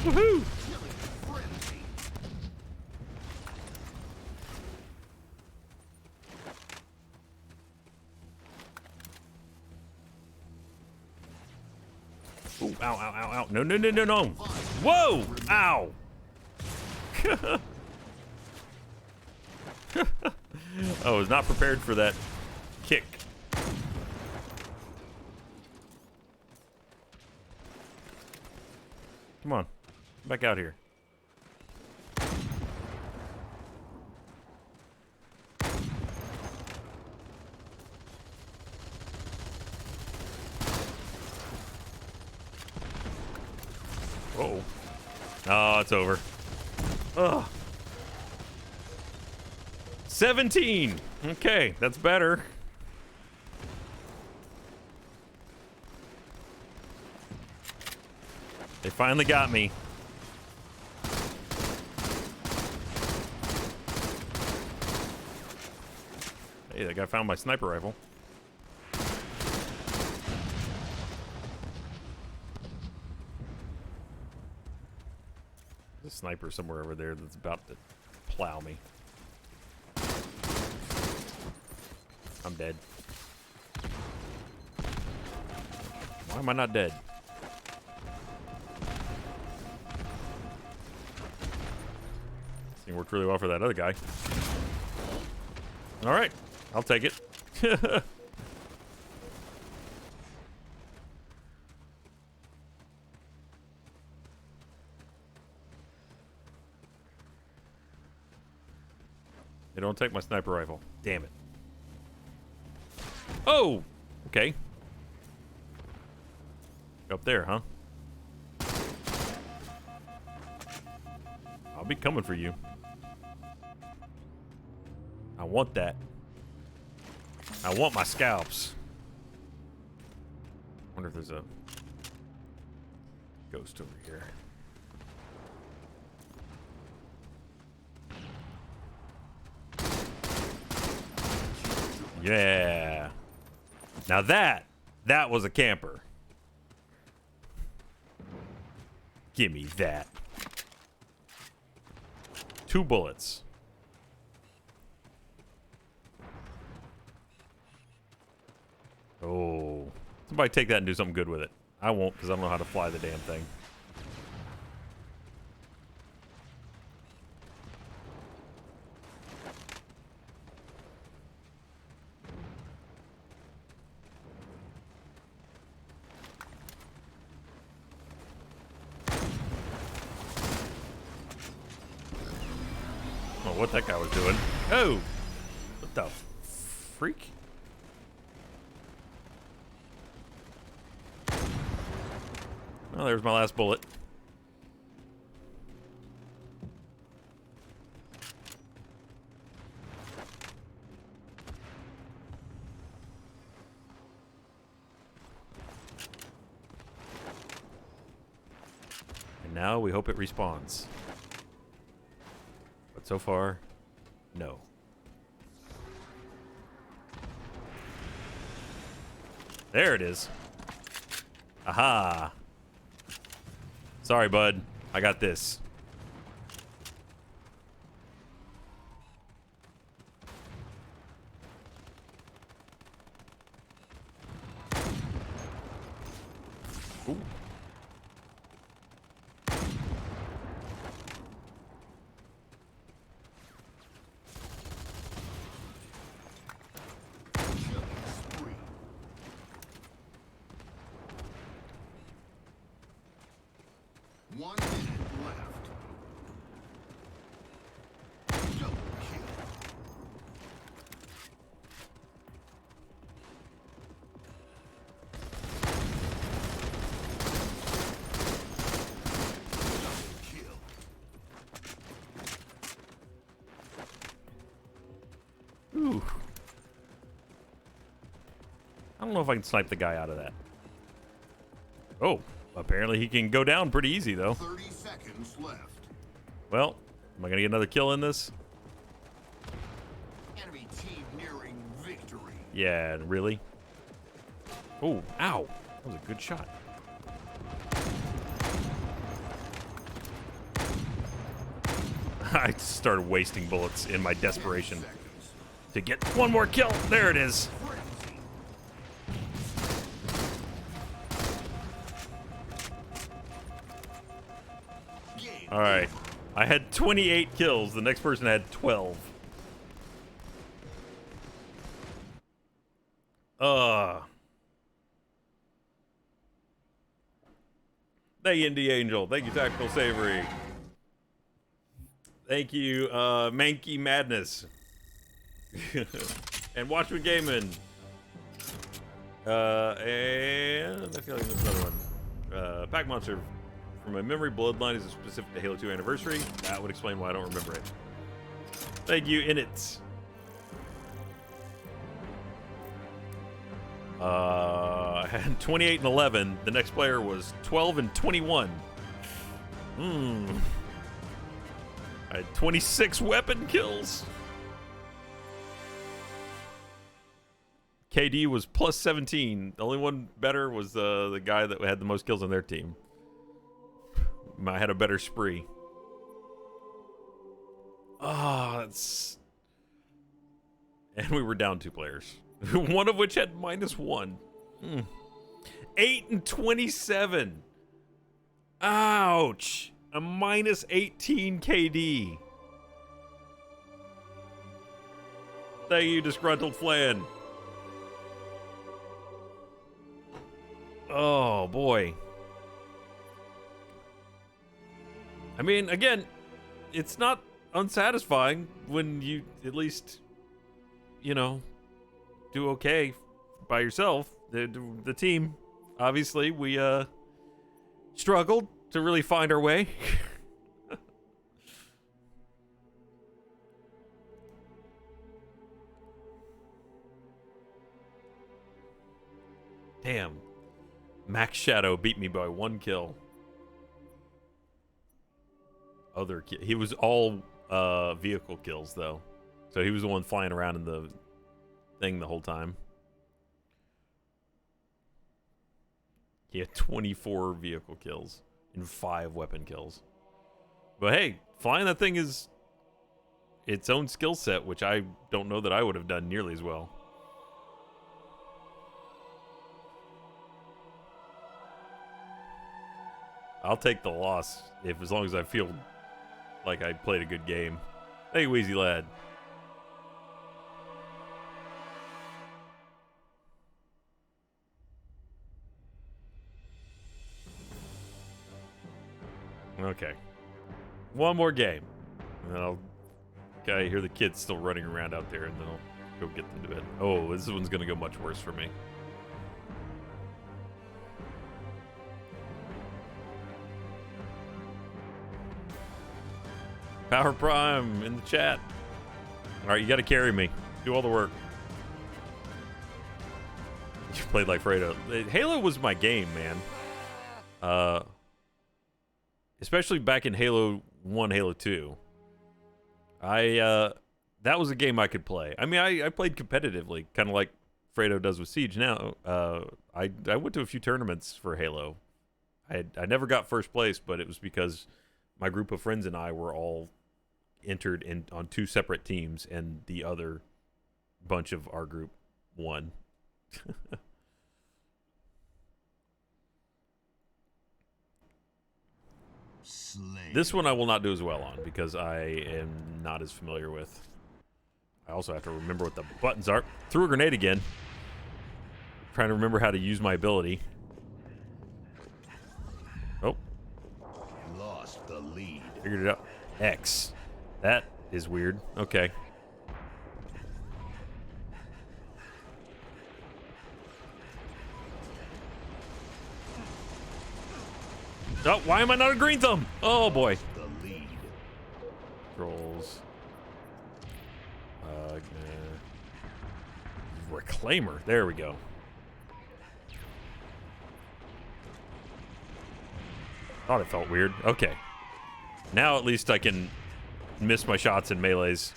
Woohoo! Ooh, ow, ow, ow, ow. No, no, no, no, no. Whoa! Ow! I was not prepared for that kick. Come on. Back out here. Uh-oh. Oh, it's over. Ugh. 17. Okay, that's better. They finally got me. Hey, that guy found my sniper rifle. There's a sniper somewhere over there that's about to plow me. I'm dead. Why am I not dead? This thing worked really well for that other guy. All right, I'll take it. They don't take my sniper rifle. Damn it. Oh! Okay. Up there, huh? I'll be coming for you. I want that. I want my scalps. Wonder if there's a... Ghost over here. Yeah. Now that was a camper. Give me that. 2 bullets. Oh. Somebody take that and do something good with it. I won't, because I don't know how to fly the damn thing. What that guy was doing. Oh! What the freak? Oh, there's my last bullet. And now we hope it respawns. But so far, no. There it is. Aha. Sorry, bud. I got this. Ooh. Ooh. I don't know if I can snipe the guy out of that. Oh, apparently he can go down pretty easy, though. 30 seconds left. Well, am I going to get another kill in this? Enemy team nearing victory. Yeah, really? Oh, ow. That was a good shot. I started wasting bullets in my desperation to get one more kill. There it is. All right. I had 28 kills. The next person had 12. Thank you, Indie Angel. Thank you, Tactical Savory. Thank you, Mankey Madness. And Watchman Gaming. And I feel like there's another one. Pack Monster. From my memory, Bloodline is specific to Halo 2 Anniversary. That would explain why I don't remember it. Thank you, Init. I had 28 and 11. The next player was 12 and 21. I had 26 weapon kills. KD was plus 17. The only one better was the guy that had the most kills on their team. I had a better spree. Oh, that's... And we were down 2 players. One of which had -1. 8 and 27. Ouch. A -18 KD. Thank you, Disgruntled Flan. Oh, boy. I mean, again, it's not unsatisfying when you at least, you know, do okay by yourself. The team, obviously, we struggled to really find our way. Damn. Max Shadow beat me by 1 kill. other he was all vehicle kills though. So he was the one flying around in the thing the whole time. He had 24 vehicle kills and 5 weapon kills. But hey, flying that thing is its own skill set, which I don't know that I would have done nearly as well. I'll take the loss as long as I feel like I played a good game. Hey, Wheezy Lad. Okay. One more game. And then I'll... Okay, I hear the kids still running around out there, and then I'll go get them to bed. Oh, this one's going to go much worse for me. Power Prime in the chat. All right, you got to carry me. Do all the work. You played like Fredo. Halo was my game, man. Especially back in Halo 1, Halo 2. That was a game I could play. I mean, I played competitively, kind of like Fredo does with Siege now. I went to a few tournaments for Halo. I never got first place, but it was because my group of friends and I were all entered in on 2 separate teams, and the other bunch of our group won. This one I will not do as well on because I am not as familiar with. I also have to remember what the buttons are. Threw a grenade again. Trying to remember how to use my ability. Oh. Lost the lead. Figured it out. X. That is weird. Okay. Oh, why am I not a green thumb? Oh boy. The lead. Trolls. Reclaimer. There we go. Thought it felt weird. Okay. Now at least I can miss my shots in melees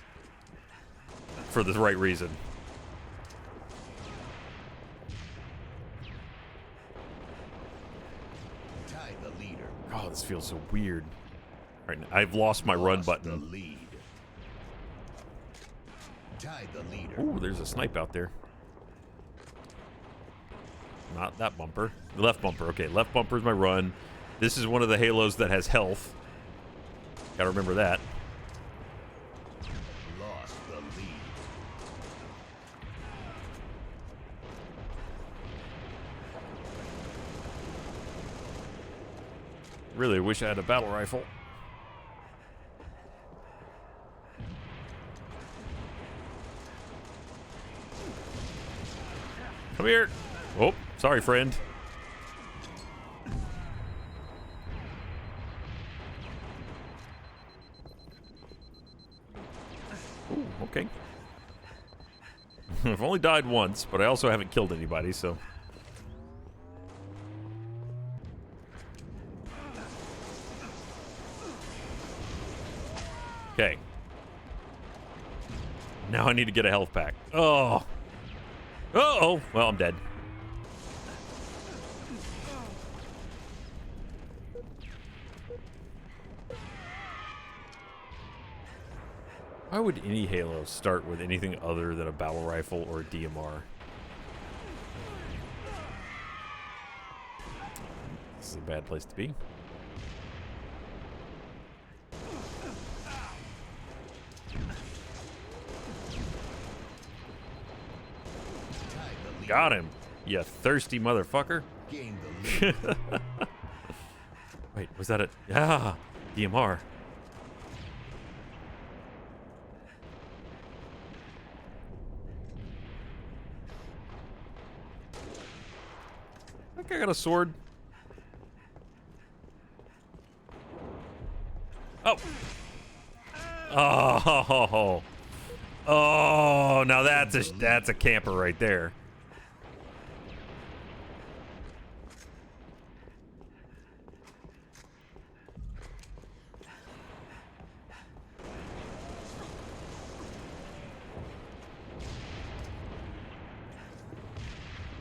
for the right reason. Tie the leader. Oh, this feels so weird. All right, I've lost my run button. The lead. Tie the leader. Ooh, there's a snipe out there. Not that bumper. The left bumper. Okay, left bumper is my run. This is one of the Halos that has health. Gotta remember that. Lost the lead. Really wish I had a battle rifle. Come here. Oh, sorry, friend. Ooh, okay. I've only died once, but I also haven't killed anybody, so... Okay. Now I need to get a health pack. Oh. Uh-oh. Well, I'm dead. Why would any Halo start with anything other than a battle rifle or a DMR? This is a bad place to be. Got him, you thirsty motherfucker. Gain the lead. Wait, was that a... Ah, DMR. I think I got a sword. Oh. Oh. Oh, now that's a camper right there.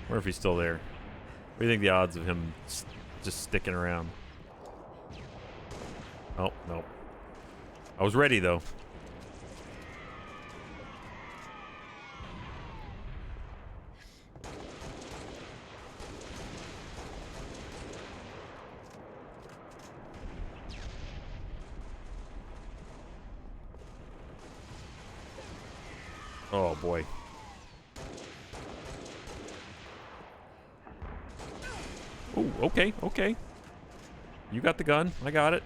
Or if he's still there. What do you think the odds of him just sticking around? Oh, no. I was ready, though. Oh, boy. Oh, okay, okay. You got the gun. I got it.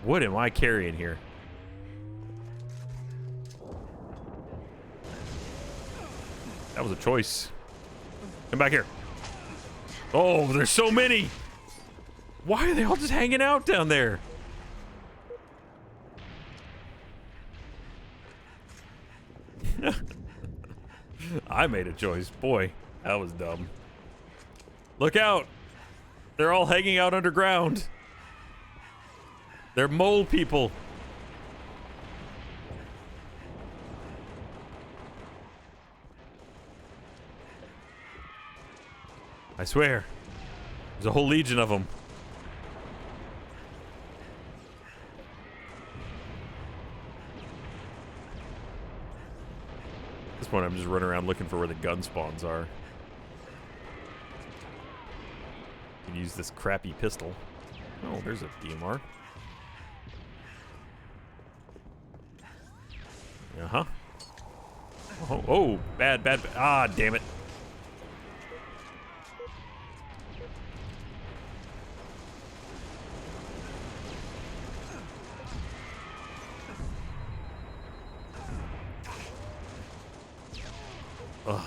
What am I carrying here? That was a choice. Come back here. Oh, there's so many. Why are they all just hanging out down there? I made a choice. Boy, that was dumb. Look out. They're all hanging out underground. They're mole people. I swear. There's a whole legion of them. At this point, I'm just running around looking for where the gun spawns are. Can use this crappy pistol. Oh, there's a DMR. Uh-huh. Oh, oh, bad. Ah, damn it. Ugh.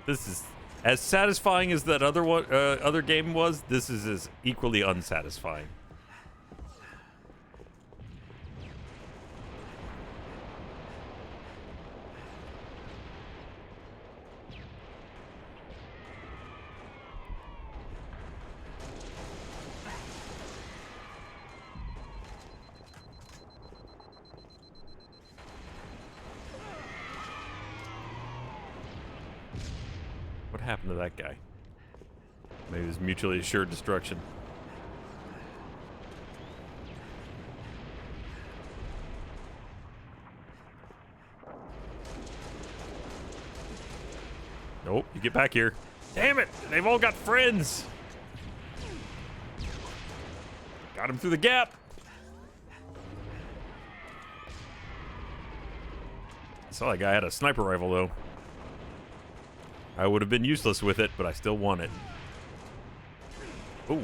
This is as satisfying as that other game was. This is as equally unsatisfying. What happened to that guy? Maybe it was mutually assured destruction. Nope, you get back here. Damn it! They've all got friends! Got him through the gap! I saw that guy had a sniper rifle, though. I would have been useless with it, but I still want it. Ooh.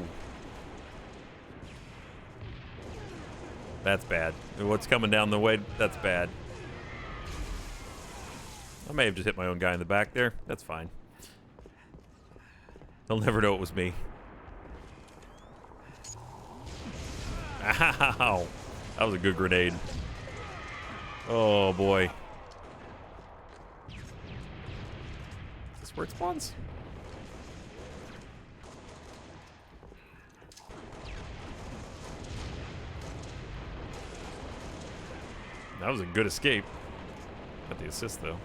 That's bad. What's coming down the way? That's bad. I may have just hit my own guy in the back there. That's fine. They'll never know it was me. Ow. That was a good grenade. Oh, boy. Where it spawns? That was a good escape. Got the assist though.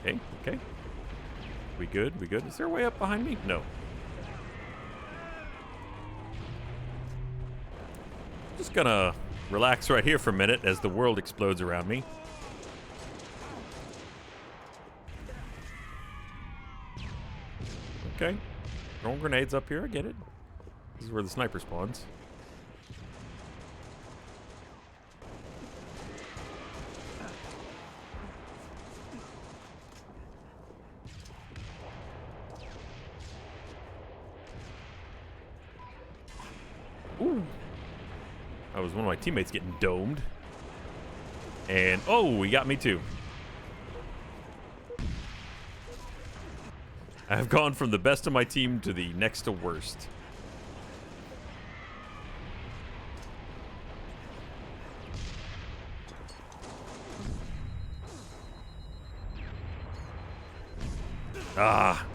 Okay, okay. We good? We good? Is there a way up behind me? No. Just gonna relax right here for a minute as the world explodes around me. Okay. Throwing grenades up here, I get it. This is where the sniper spawns. Ooh. That was one of my teammates getting domed. And, oh, he got me too. I've gone from the best of my team to the next to worst. Ah.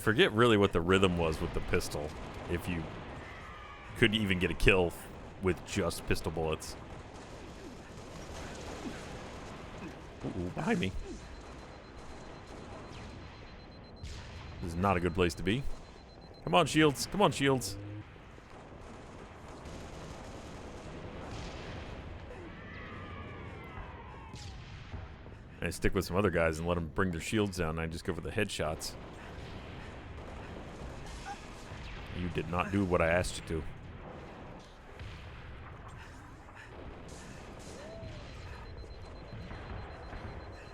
forget really what the rhythm was with the pistol. If you could even get a kill with just pistol bullets. Ooh, behind me. This is not a good place to be. Come on, shields. Come on, shields. I stick with some other guys and let them bring their shields down, and I just go for the headshots. You did not do what I asked you to.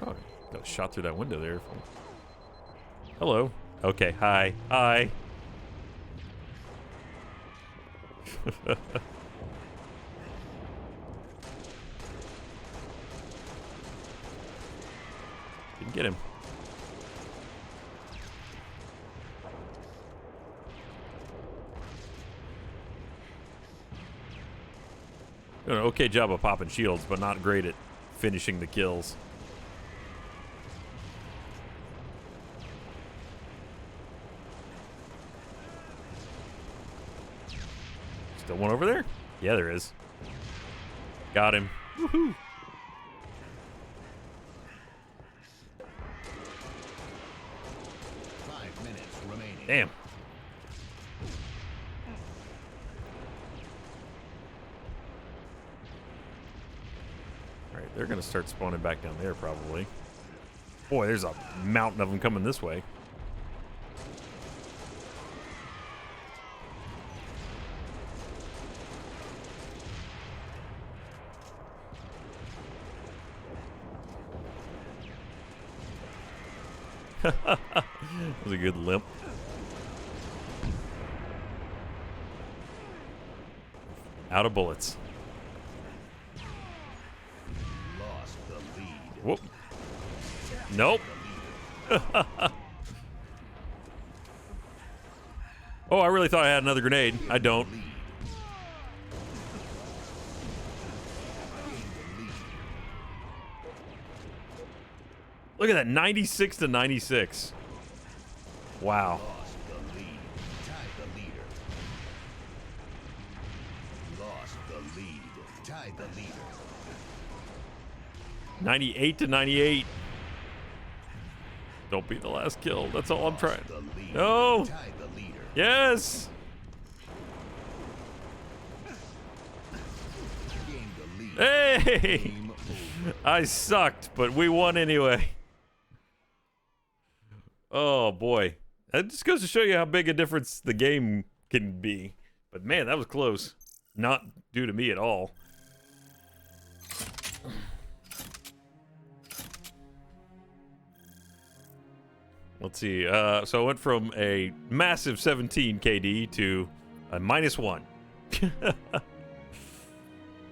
Oh, got a shot through that window there. Hello. Okay, hi. Hi. Didn't get him. Doing an okay job of popping shields, but not great at finishing the kills. Still one over there? Yeah, there is. Got him. Woohoo! Damn. Alright, they're going to start spawning back down there probably. Boy, there's a mountain of them coming this way. That was a good limp. Out of bullets. Lost the lead. Whoop. Nope. Oh, I really thought I had another grenade. I don't. Look at that, 96 to 96. Wow. Lost the lead. Tied the leader. Lost the lead. Tied the leader. 98 to 98. Don't be the last kill. That's all I'm trying. No. Tied the leader. Yes. Gained the lead. Hey. Game over. I sucked, but we won anyway. Oh boy. That just goes to show you how big a difference the game can be. But man, that was close. Not due to me at all. Let's see. So I went from a massive 17 KD to a -1.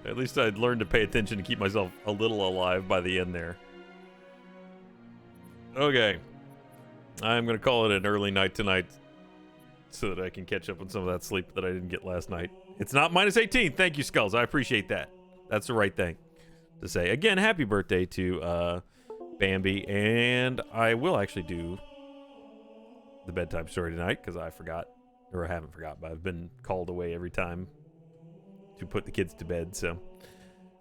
At least I'd learned to pay attention to keep myself a little alive by the end there. Okay. I'm going to call it an early night tonight so that I can catch up on some of that sleep that I didn't get last night. It's not -18. Thank you, Skulls. I appreciate that. That's the right thing to say. Again, happy birthday to Bambi. And I will actually do the bedtime story tonight because I forgot, or I haven't forgot, but I've been called away every time to put the kids to bed. So,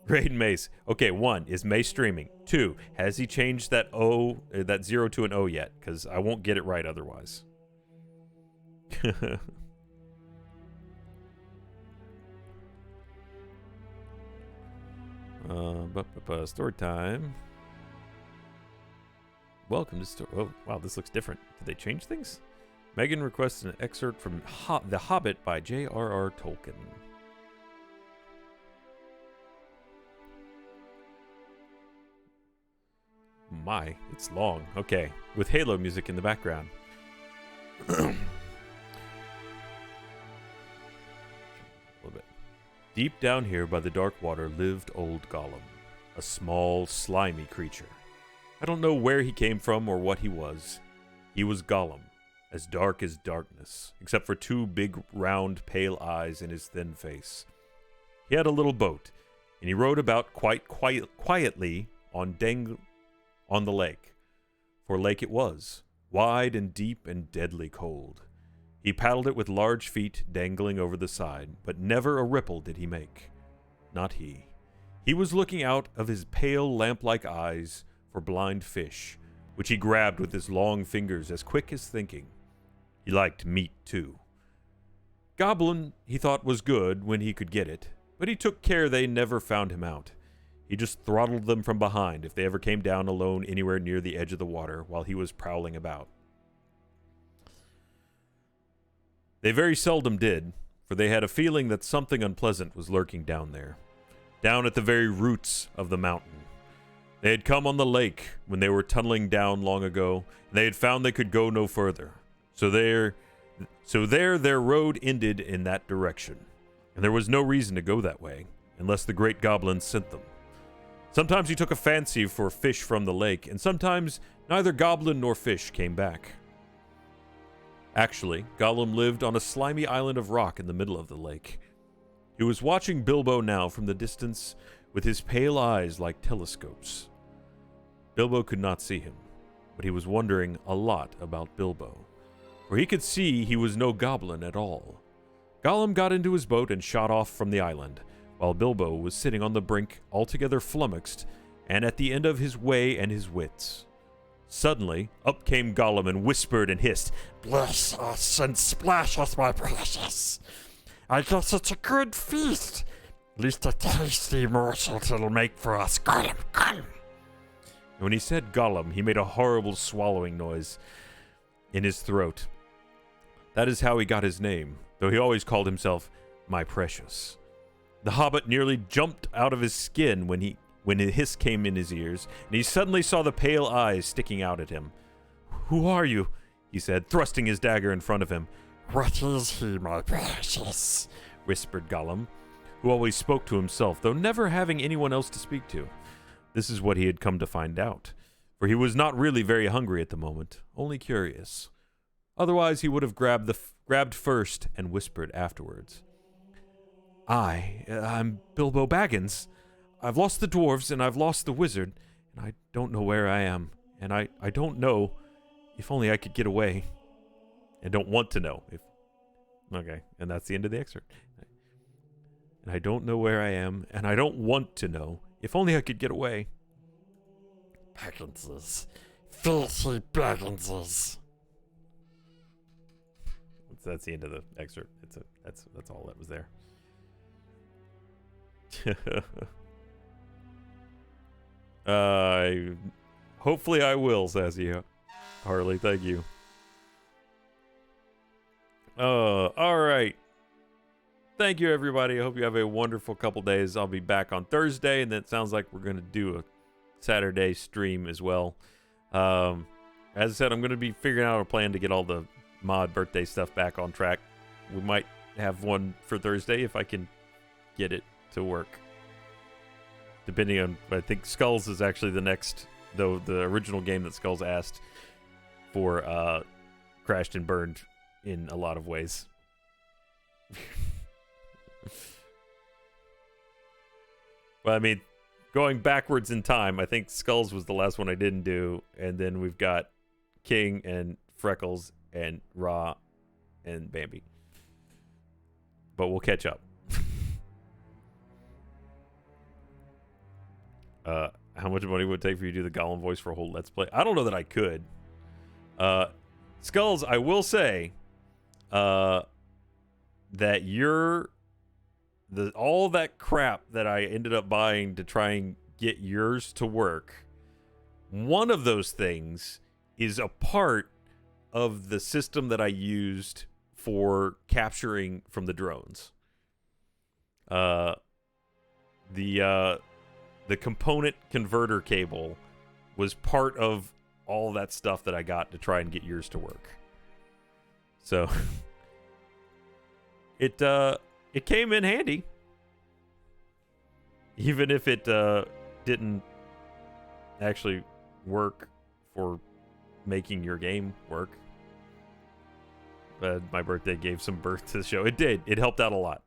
Raiden Mace. Okay, 1, is Mace streaming? 2, has he changed that O, that 0 to an O yet? Because I won't get it right otherwise. Story time. Welcome to story. Oh, wow, this looks different. Did they change things? Megan requests an excerpt from The Hobbit by J.R.R. Tolkien. My, it's long. Okay, with Halo music in the background. A little bit. Deep down here by the dark water lived old Gollum, a small, slimy creature. I don't know where he came from or what he was. He was Gollum, as dark as darkness, except for 2 big, round, pale eyes in his thin face. He had a little boat, and he rowed about quite quietly on the lake, for lake it was, wide and deep and deadly cold. He paddled it with large feet dangling over the side, but never a ripple did he make. Not he. He was looking out of his pale lamp-like eyes for blind fish, which he grabbed with his long fingers as quick as thinking. He liked meat, too. Goblin, he thought, was good when he could get it, but he took care they never found him out. He just throttled them from behind if they ever came down alone anywhere near the edge of the water while he was prowling about. They very seldom did, for they had a feeling that something unpleasant was lurking down there, down at the very roots of the mountain. They had come on the lake when they were tunneling down long ago, and they had found they could go no further. So there their road ended in that direction, and there was no reason to go that way, unless the great goblin sent them. Sometimes he took a fancy for fish from the lake, and sometimes neither goblin nor fish came back. Actually, Gollum lived on a slimy island of rock in the middle of the lake. He was watching Bilbo now from the distance with his pale eyes like telescopes. Bilbo could not see him, but he was wondering a lot about Bilbo, for he could see he was no goblin at all. Gollum got into his boat and shot off from the island, while Bilbo was sitting on the brink altogether flummoxed and at the end of his way and his wits. Suddenly, up came Gollum and whispered and hissed, "Bless us and splash us, my precious! I got such a good feast! At least a tasty morsel it'll make for us. Gollum, Gollum!" And when he said Gollum, he made a horrible swallowing noise in his throat. That is how he got his name, though he always called himself my precious. The hobbit nearly jumped out of his skin when a hiss came in his ears, and he suddenly saw the pale eyes sticking out at him. "Who are you?" he said, thrusting his dagger in front of him. "What is he, my precious?" whispered Gollum, who always spoke to himself, though never having anyone else to speak to. This is what he had come to find out, for he was not really very hungry at the moment, only curious. Otherwise, he would have grabbed first and whispered afterwards. I'm Bilbo Baggins. I've lost the dwarves, and I've lost the wizard, and I don't know where I am, and I don't know. If only I could get away. I don't want to know. Okay, and that's the end of the excerpt. And I don't know where I am, and I don't want to know. If only I could get away. Bagginses. Filthy Bagginses. That's the end of the excerpt. That's all that was there. Hopefully I will, Sassy Harley. Thank you. All right. Thank you, everybody. I hope you have a wonderful couple days. I'll be back on Thursday, and then it sounds like we're going to do a Saturday stream as well. As I said, I'm going to be figuring out a plan to get all the mod birthday stuff back on track. We might have one for Thursday if I can get it to work. Depending on, I think Skulls is actually the next, though the original game that Skulls asked for crashed and burned in a lot of ways. Well, I mean, going backwards in time, I think Skulls was the last one I didn't do, and then we've got King and Freckles and Ra and Bambi. But we'll catch up. How much money would it take for you to do the Gollum voice for a whole Let's Play? I don't know that I could. Skulls, I will say that all that crap that I ended up buying to try and get yours to work, one of those things is a part of the system that I used for capturing from the drones. The component converter cable was part of all that stuff that I got to try and get yours to work. So it came in handy, even if it didn't actually work for making your game work. But my birthday gave some birth to the show. It did. It helped out a lot.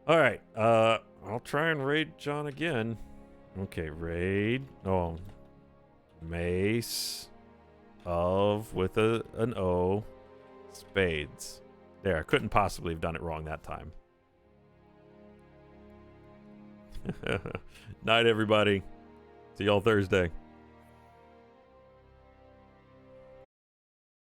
All right. I'll try and raid John again. Okay, raid. Oh. Mace. of, with an O, spades. There, I couldn't possibly have done it wrong that time. Night, everybody. See y'all Thursday.